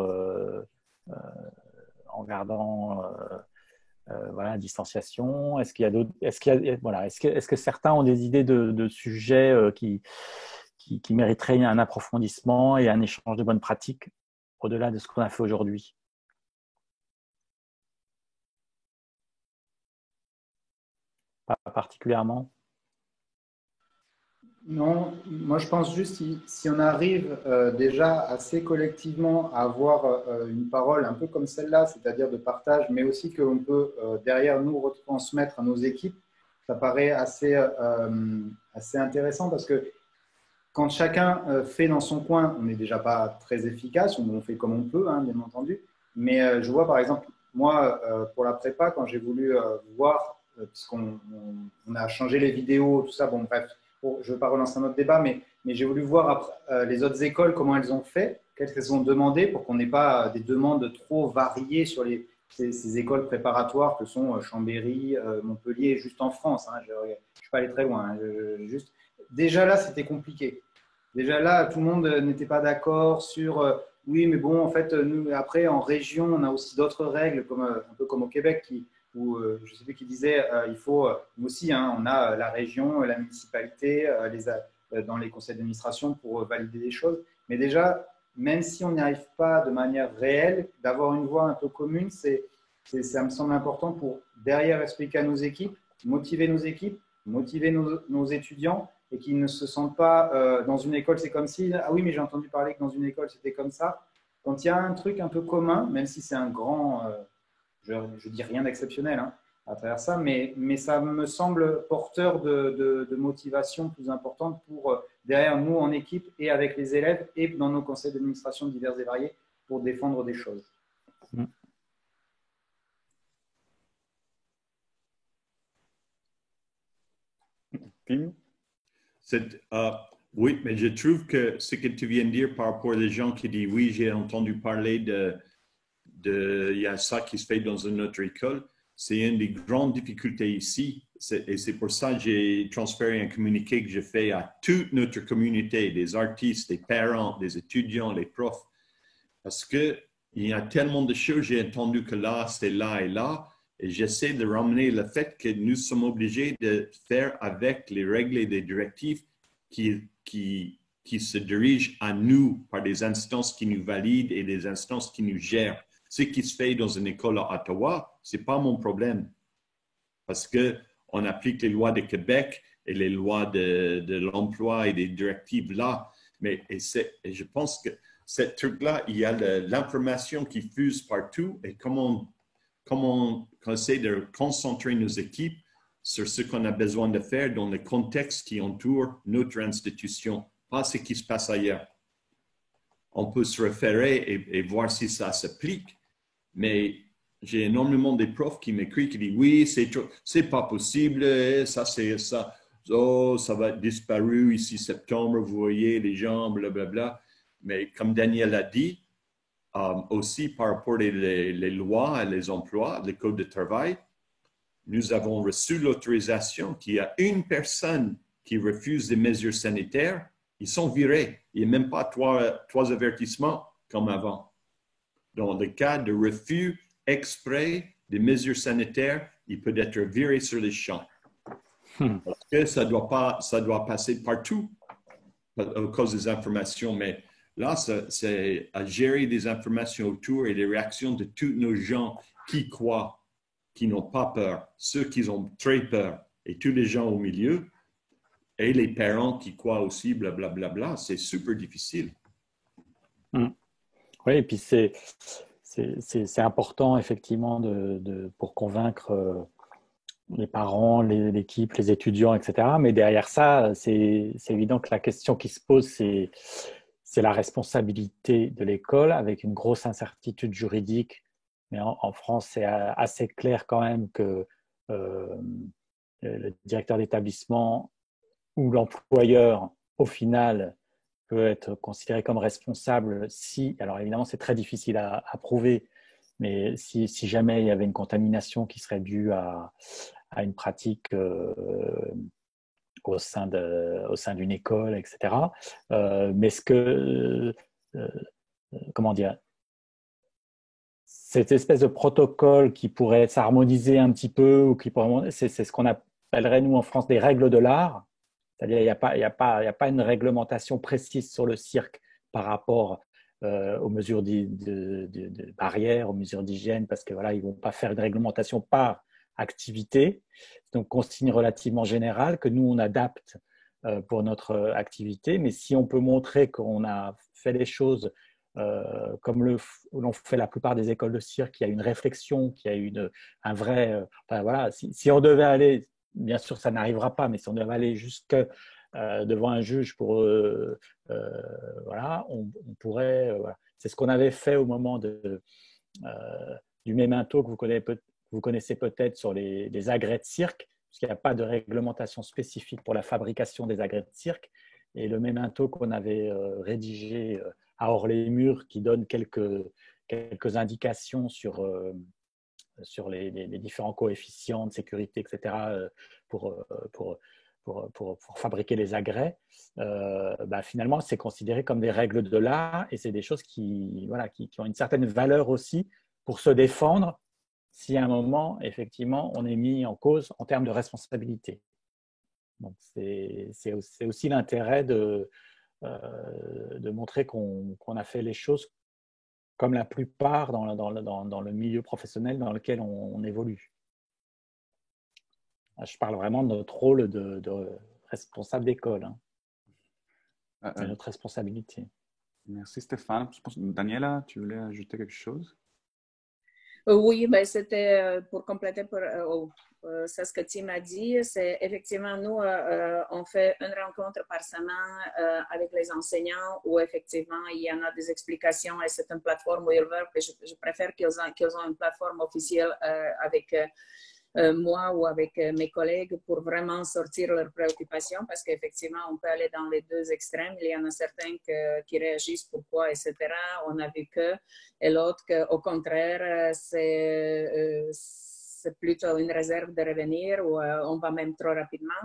en gardant voilà, distanciation. Est-ce que certains ont des idées de sujets qui mériteraient un approfondissement et un échange de bonnes pratiques au-delà de ce qu'on a fait aujourd'hui? Pas particulièrement. Non, moi je pense juste si on arrive déjà assez collectivement à avoir une parole un peu comme celle-là, c'est-à-dire de partage, mais aussi que l'on peut derrière nous retransmettre à nos équipes, ça paraît assez intéressant parce que quand chacun fait dans son coin, on n'est déjà pas très efficace, on fait comme on peut, hein, bien entendu, mais je vois par exemple, moi pour la prépa, quand j'ai voulu voir, puisqu'on a changé les vidéos, tout ça, bon bref, je ne veux pas relancer un autre débat, mais j'ai voulu voir les autres écoles, comment elles ont fait, qu'est-ce qu'elles ont demandé pour qu'on n'ait pas des demandes trop variées sur ces écoles préparatoires que sont Chambéry, Montpellier, juste en France. Hein, je ne suis pas allé très loin. Hein, déjà là, c'était compliqué. Déjà là, tout le monde n'était pas d'accord sur oui, mais bon, en fait, nous, après, en région, on a aussi d'autres règles, un peu comme au Québec, où je ne sais plus qui disait, il faut, nous aussi, hein, on a la région, la municipalité, dans les conseils d'administration pour valider des choses. Mais déjà, même si on n'y arrive pas de manière réelle, d'avoir une voix un peu commune, ça me semble important pour derrière expliquer à nos équipes, motiver nos étudiants et qu'ils ne se sentent pas dans une école, c'est comme si, ah oui, mais j'ai entendu parler que dans une école, c'était comme ça. Quand il y a un truc un peu commun, même si c'est un grand... je ne dis rien d'exceptionnel hein, à travers ça, mais ça me semble porteur de motivation plus importante pour derrière nous en équipe et avec les élèves et dans nos conseils d'administration divers et variés pour défendre des choses. Oui, mais je trouve que ce que tu viens de dire par rapport aux gens qui disent oui, j'ai entendu parler il y a ça qui se fait dans une autre école, c'est une des grandes difficultés ici. Et c'est pour ça que j'ai transféré un communiqué que je fais à toute notre communauté, des artistes, des parents, des étudiants, les profs. Parce qu'il y a tellement de choses, j'ai entendu que là, c'est là et là. Et j'essaie de ramener le fait que nous sommes obligés de faire avec les règles et les directives qui se dirigent à nous par des instances qui nous valident et des instances qui nous gèrent. Ce qui se fait dans une école à Ottawa, ce n'est pas mon problème. Parce qu'on applique les lois de Québec et les lois de l'emploi et des directives là. Mais et je pense que ce truc-là, il y a l'information qui fuse partout et comment on essaie de concentrer nos équipes sur ce qu'on a besoin de faire dans le contexte qui entoure notre institution, pas ce qui se passe ailleurs. On peut se référer et voir si ça s'applique, mais j'ai énormément de profs qui m'écrivent, qui disent oui, c'est pas possible, ça c'est ça, oh, ça va être disparu ici septembre, vous voyez les gens, blablabla. Mais comme Daniel a dit, aussi par rapport aux les lois et les emplois, les codes de travail, nous avons reçu l'autorisation qu'il y a une personne qui refusent des mesures sanitaires, ils sont virés. Il n'y a même pas trois avertissements comme avant. Dans le cas de refus exprès des mesures sanitaires, il peut être viré sur les champs. Parce que ça doit passer partout à cause des informations. Mais là, c'est à gérer des informations autour et les réactions de tous nos gens qui croient, qui n'ont pas peur, ceux qui ont très peur, et tous les gens au milieu, et les parents qui croient aussi, blablabla, bla, bla, bla, c'est super difficile. Oui, et puis c'est important, effectivement, pour convaincre les parents, l'équipe, les étudiants, etc. Mais derrière ça, c'est évident que la question qui se pose, c'est la responsabilité de l'école avec une grosse incertitude juridique. Mais en France, c'est assez clair quand même que le directeur d'établissement ou l'employeur, au final, peut être considéré comme responsable si, alors évidemment, c'est très difficile à prouver, mais si jamais il y avait une contamination qui serait due à une pratique au sein d'une école, etc. Mais comment dire, cette espèce de protocole qui pourrait s'harmoniser un petit peu, ou qui pourrait, c'est ce qu'on appellerait, nous, en France, des règles de l'art. C'est-à-dire il n'y a pas une réglementation précise sur le cirque par rapport aux mesures de barrières, aux mesures d'hygiène, parce que voilà, ils ne vont pas faire une réglementation par activité. Donc, consigne relativement générale que nous, on adapte pour notre activité. Mais si on peut montrer qu'on a fait les choses comme l'ont fait la plupart des écoles de cirque, qu'il y a une réflexion, qu'il y a un vrai… enfin, voilà, si on devait aller… Bien sûr, ça n'arrivera pas, mais si on devait aller jusque devant un juge pour… voilà, on pourrait… voilà. C'est ce qu'on avait fait au moment du Memento que vous connaissez peut-être sur les agrès de cirque, parce qu'il n'y a pas de réglementation spécifique pour la fabrication des agrès de cirque. Et le Memento qu'on avait rédigé à Hors-les-Murs, qui donne quelques indications sur les différents coefficients de sécurité, etc., pour fabriquer les agrès, finalement, c'est considéré comme des règles de l'art et c'est des choses qui ont une certaine valeur aussi pour se défendre si à un moment, effectivement, on est mis en cause en termes de responsabilité. Donc, c'est aussi l'intérêt de montrer qu'on a fait les choses comme la plupart dans le milieu professionnel dans lequel on évolue. Je parle vraiment de notre rôle de responsable d'école. C'est notre responsabilité. Merci Stéphane. Daniela, tu voulais ajouter quelque chose? Oui, ben c'était pour compléter c'est ce que Tim a dit. C'est effectivement, nous, on fait une rencontre par semaine avec les enseignants où effectivement, il y en a des explications et c'est une plateforme où ils veulent. Je préfère qu'ils ont une plateforme officielle avec moi ou avec mes collègues pour vraiment sortir leurs préoccupations parce qu'effectivement, on peut aller dans les deux extrêmes. Il y en a certains qui réagissent pourquoi, etc. On a vu que, et l'autre qu'au contraire, c'est plutôt une réserve de revenir ou on va même trop rapidement.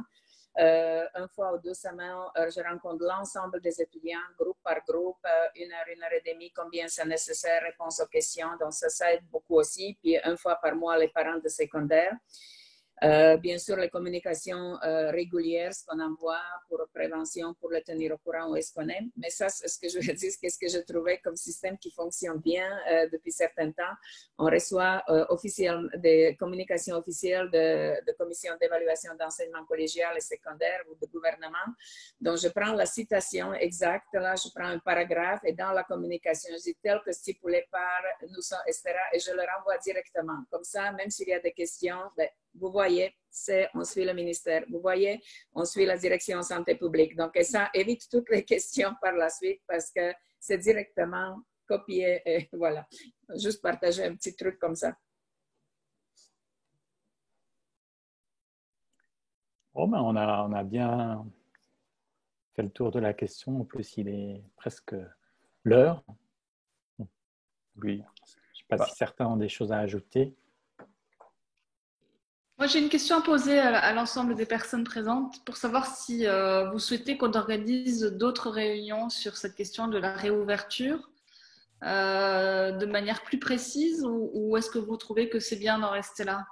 Une fois ou 2 semaines, je rencontre l'ensemble des étudiants, groupe par groupe, 1 heure et demie, combien c'est nécessaire, réponse aux questions. Donc, ça aide beaucoup aussi. Puis, 1 fois par mois, les parents de secondaire. Bien sûr, les communications régulières, ce qu'on envoie pour prévention, pour le tenir au courant où est-ce qu'on est. Mais ça, c'est ce que je veux dire, qu'est-ce que je trouvais comme système qui fonctionne bien depuis certains temps. On reçoit des communications officielles de commission d'évaluation d'enseignement collégial et secondaire ou de gouvernement. Donc, je prends la citation exacte, là, je prends un paragraphe et dans la communication, je dis tel que stipulé par nous, etc. Et je le renvoie directement. Comme ça, même s'il y a des questions, vous voyez, on suit le ministère. Vous voyez, on suit la direction santé publique. Donc, et ça évite toutes les questions par la suite parce que c'est directement copié et voilà. Juste partager un petit truc comme ça. Bon, on a bien fait le tour de la question. En plus, il est presque l'heure. Oui. Je ne sais pas si certains ont des choses à ajouter. Moi, j'ai une question à poser à l'ensemble des personnes présentes pour savoir si vous souhaitez qu'on organise d'autres réunions sur cette question de la réouverture de manière plus précise ou est-ce que vous trouvez que c'est bien d'en rester là?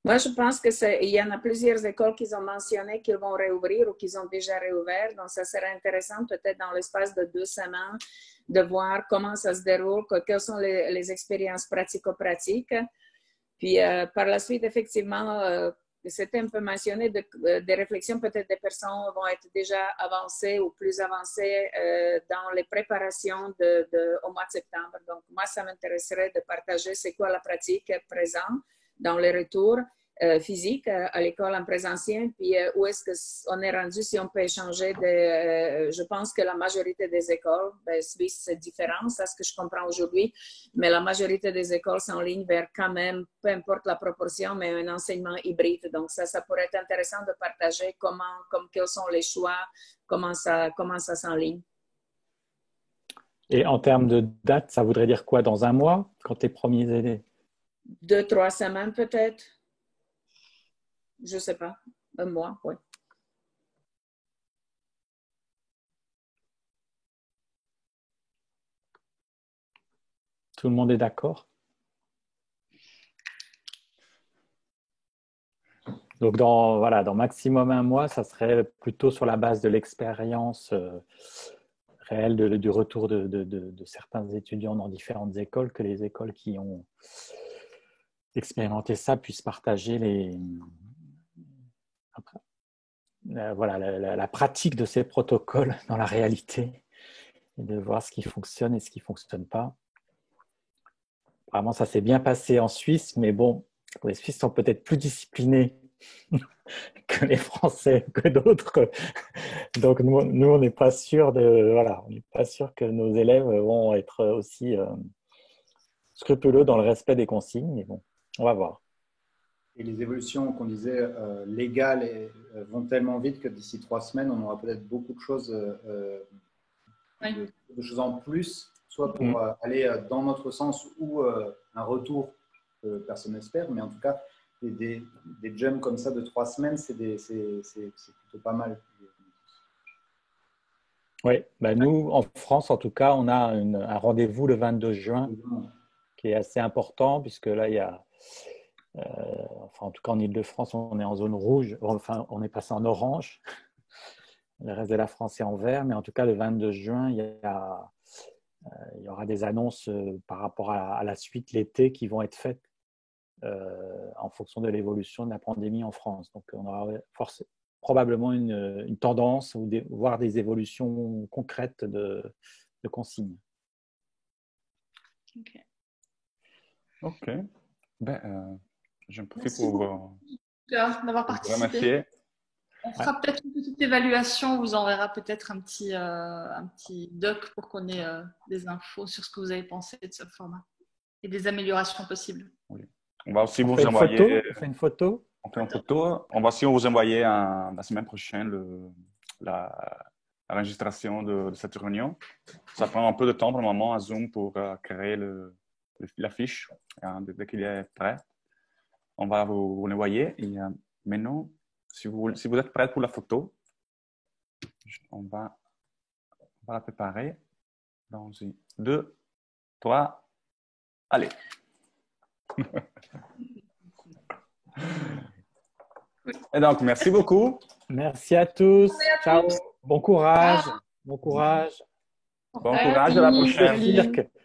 Moi, je pense qu'il y en a plusieurs écoles qui ont mentionné qu'ils vont réouvrir ou qu'ils ont déjà réouvert. Donc, ça serait intéressant peut-être dans l'espace de 2 semaines de voir comment ça se déroule, quelles sont les expériences pratico-pratiques. Puis, par la suite, effectivement, c'était un peu mentionné, des réflexions, peut-être des personnes vont être déjà avancées ou plus avancées dans les préparations au mois de septembre. Donc, moi, ça m'intéresserait de partager c'est quoi la pratique présente dans les retours physiques à l'école en présentiel, puis où est-ce qu'on est rendu si on peut échanger. Je pense que la majorité des écoles, Suisse, c'est différent, c'est ce que je comprends aujourd'hui, mais la majorité des écoles sont en ligne vers quand même, peu importe la proportion, mais un enseignement hybride. Donc, ça pourrait être intéressant de partager quels sont les choix, comment ça s'enligne. Et en termes de date, ça voudrait dire quoi? Dans un mois, quand les premiers élèves? 2-3 semaines peut-être. Je ne sais pas. Un mois, oui. Tout le monde est d'accord? Donc, dans maximum un mois, ça serait plutôt sur la base de l'expérience réelle du retour de certains étudiants dans différentes écoles, que les écoles qui ont expérimenté ça puissent partager la pratique de ces protocoles dans la réalité et de voir ce qui fonctionne et ce qui ne fonctionne pas. Vraiment, ça s'est bien passé en Suisse, mais bon, les Suisses sont peut-être plus disciplinés que les Français, que d'autres. Donc, nous on n'est pas sûr on n'est pas sûr que nos élèves vont être aussi scrupuleux dans le respect des consignes, mais bon, on va voir. Et les évolutions qu'on disait légales vont tellement vite que d'ici 3 semaines, on aura peut-être beaucoup de choses, de choses en plus, soit pour aller dans notre sens ou un retour que personne n'espère, mais en tout cas, des jumps comme ça de 3 semaines, c'est plutôt pas mal. Oui, nous, en France, en tout cas, on a un rendez-vous le 22 juin qui est assez important, puisque là, il y a, en tout cas en Île-de-France, on est en zone rouge, enfin, on est passé en orange. Le reste de la France est en vert, mais en tout cas, le 22 juin, il y aura des annonces par rapport à la suite l'été qui vont être faites en fonction de l'évolution de la pandémie en France. Donc, on aura probablement une tendance ou voire des évolutions concrètes de consignes. Ok. J'en profite pour d'avoir participé. On fera peut-être une petite évaluation, on vous enverra peut-être un petit doc pour qu'on ait des infos sur ce que vous avez pensé de ce format et des améliorations possible. Oui. On va aussi vous envoyer. On fait une photo. On fait une photo. On va aussi vous envoyer la semaine prochaine l'enregistration de cette réunion. Ça prend un peu de temps pour le moment à Zoom pour créer la fiche. Dès qu'il est prêt, on va vous l'envoyer. Et maintenant, si vous êtes prêts pour la photo, on va la préparer. Dans 2, 3, allez. Et donc, merci beaucoup. Merci à tous. Ciao. Bon courage. Bon courage. Bon courage à la prochaine.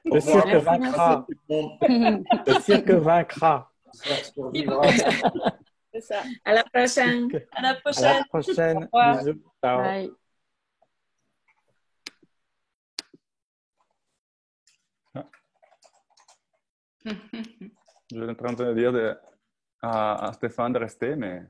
Le cirque vaincra. Le cirque vaincra. C'est ça. À la prochaine. À la prochaine. À la prochaine. Bisous. Ciao. Bye. Je suis en train de dire à Stéphane de rester, mais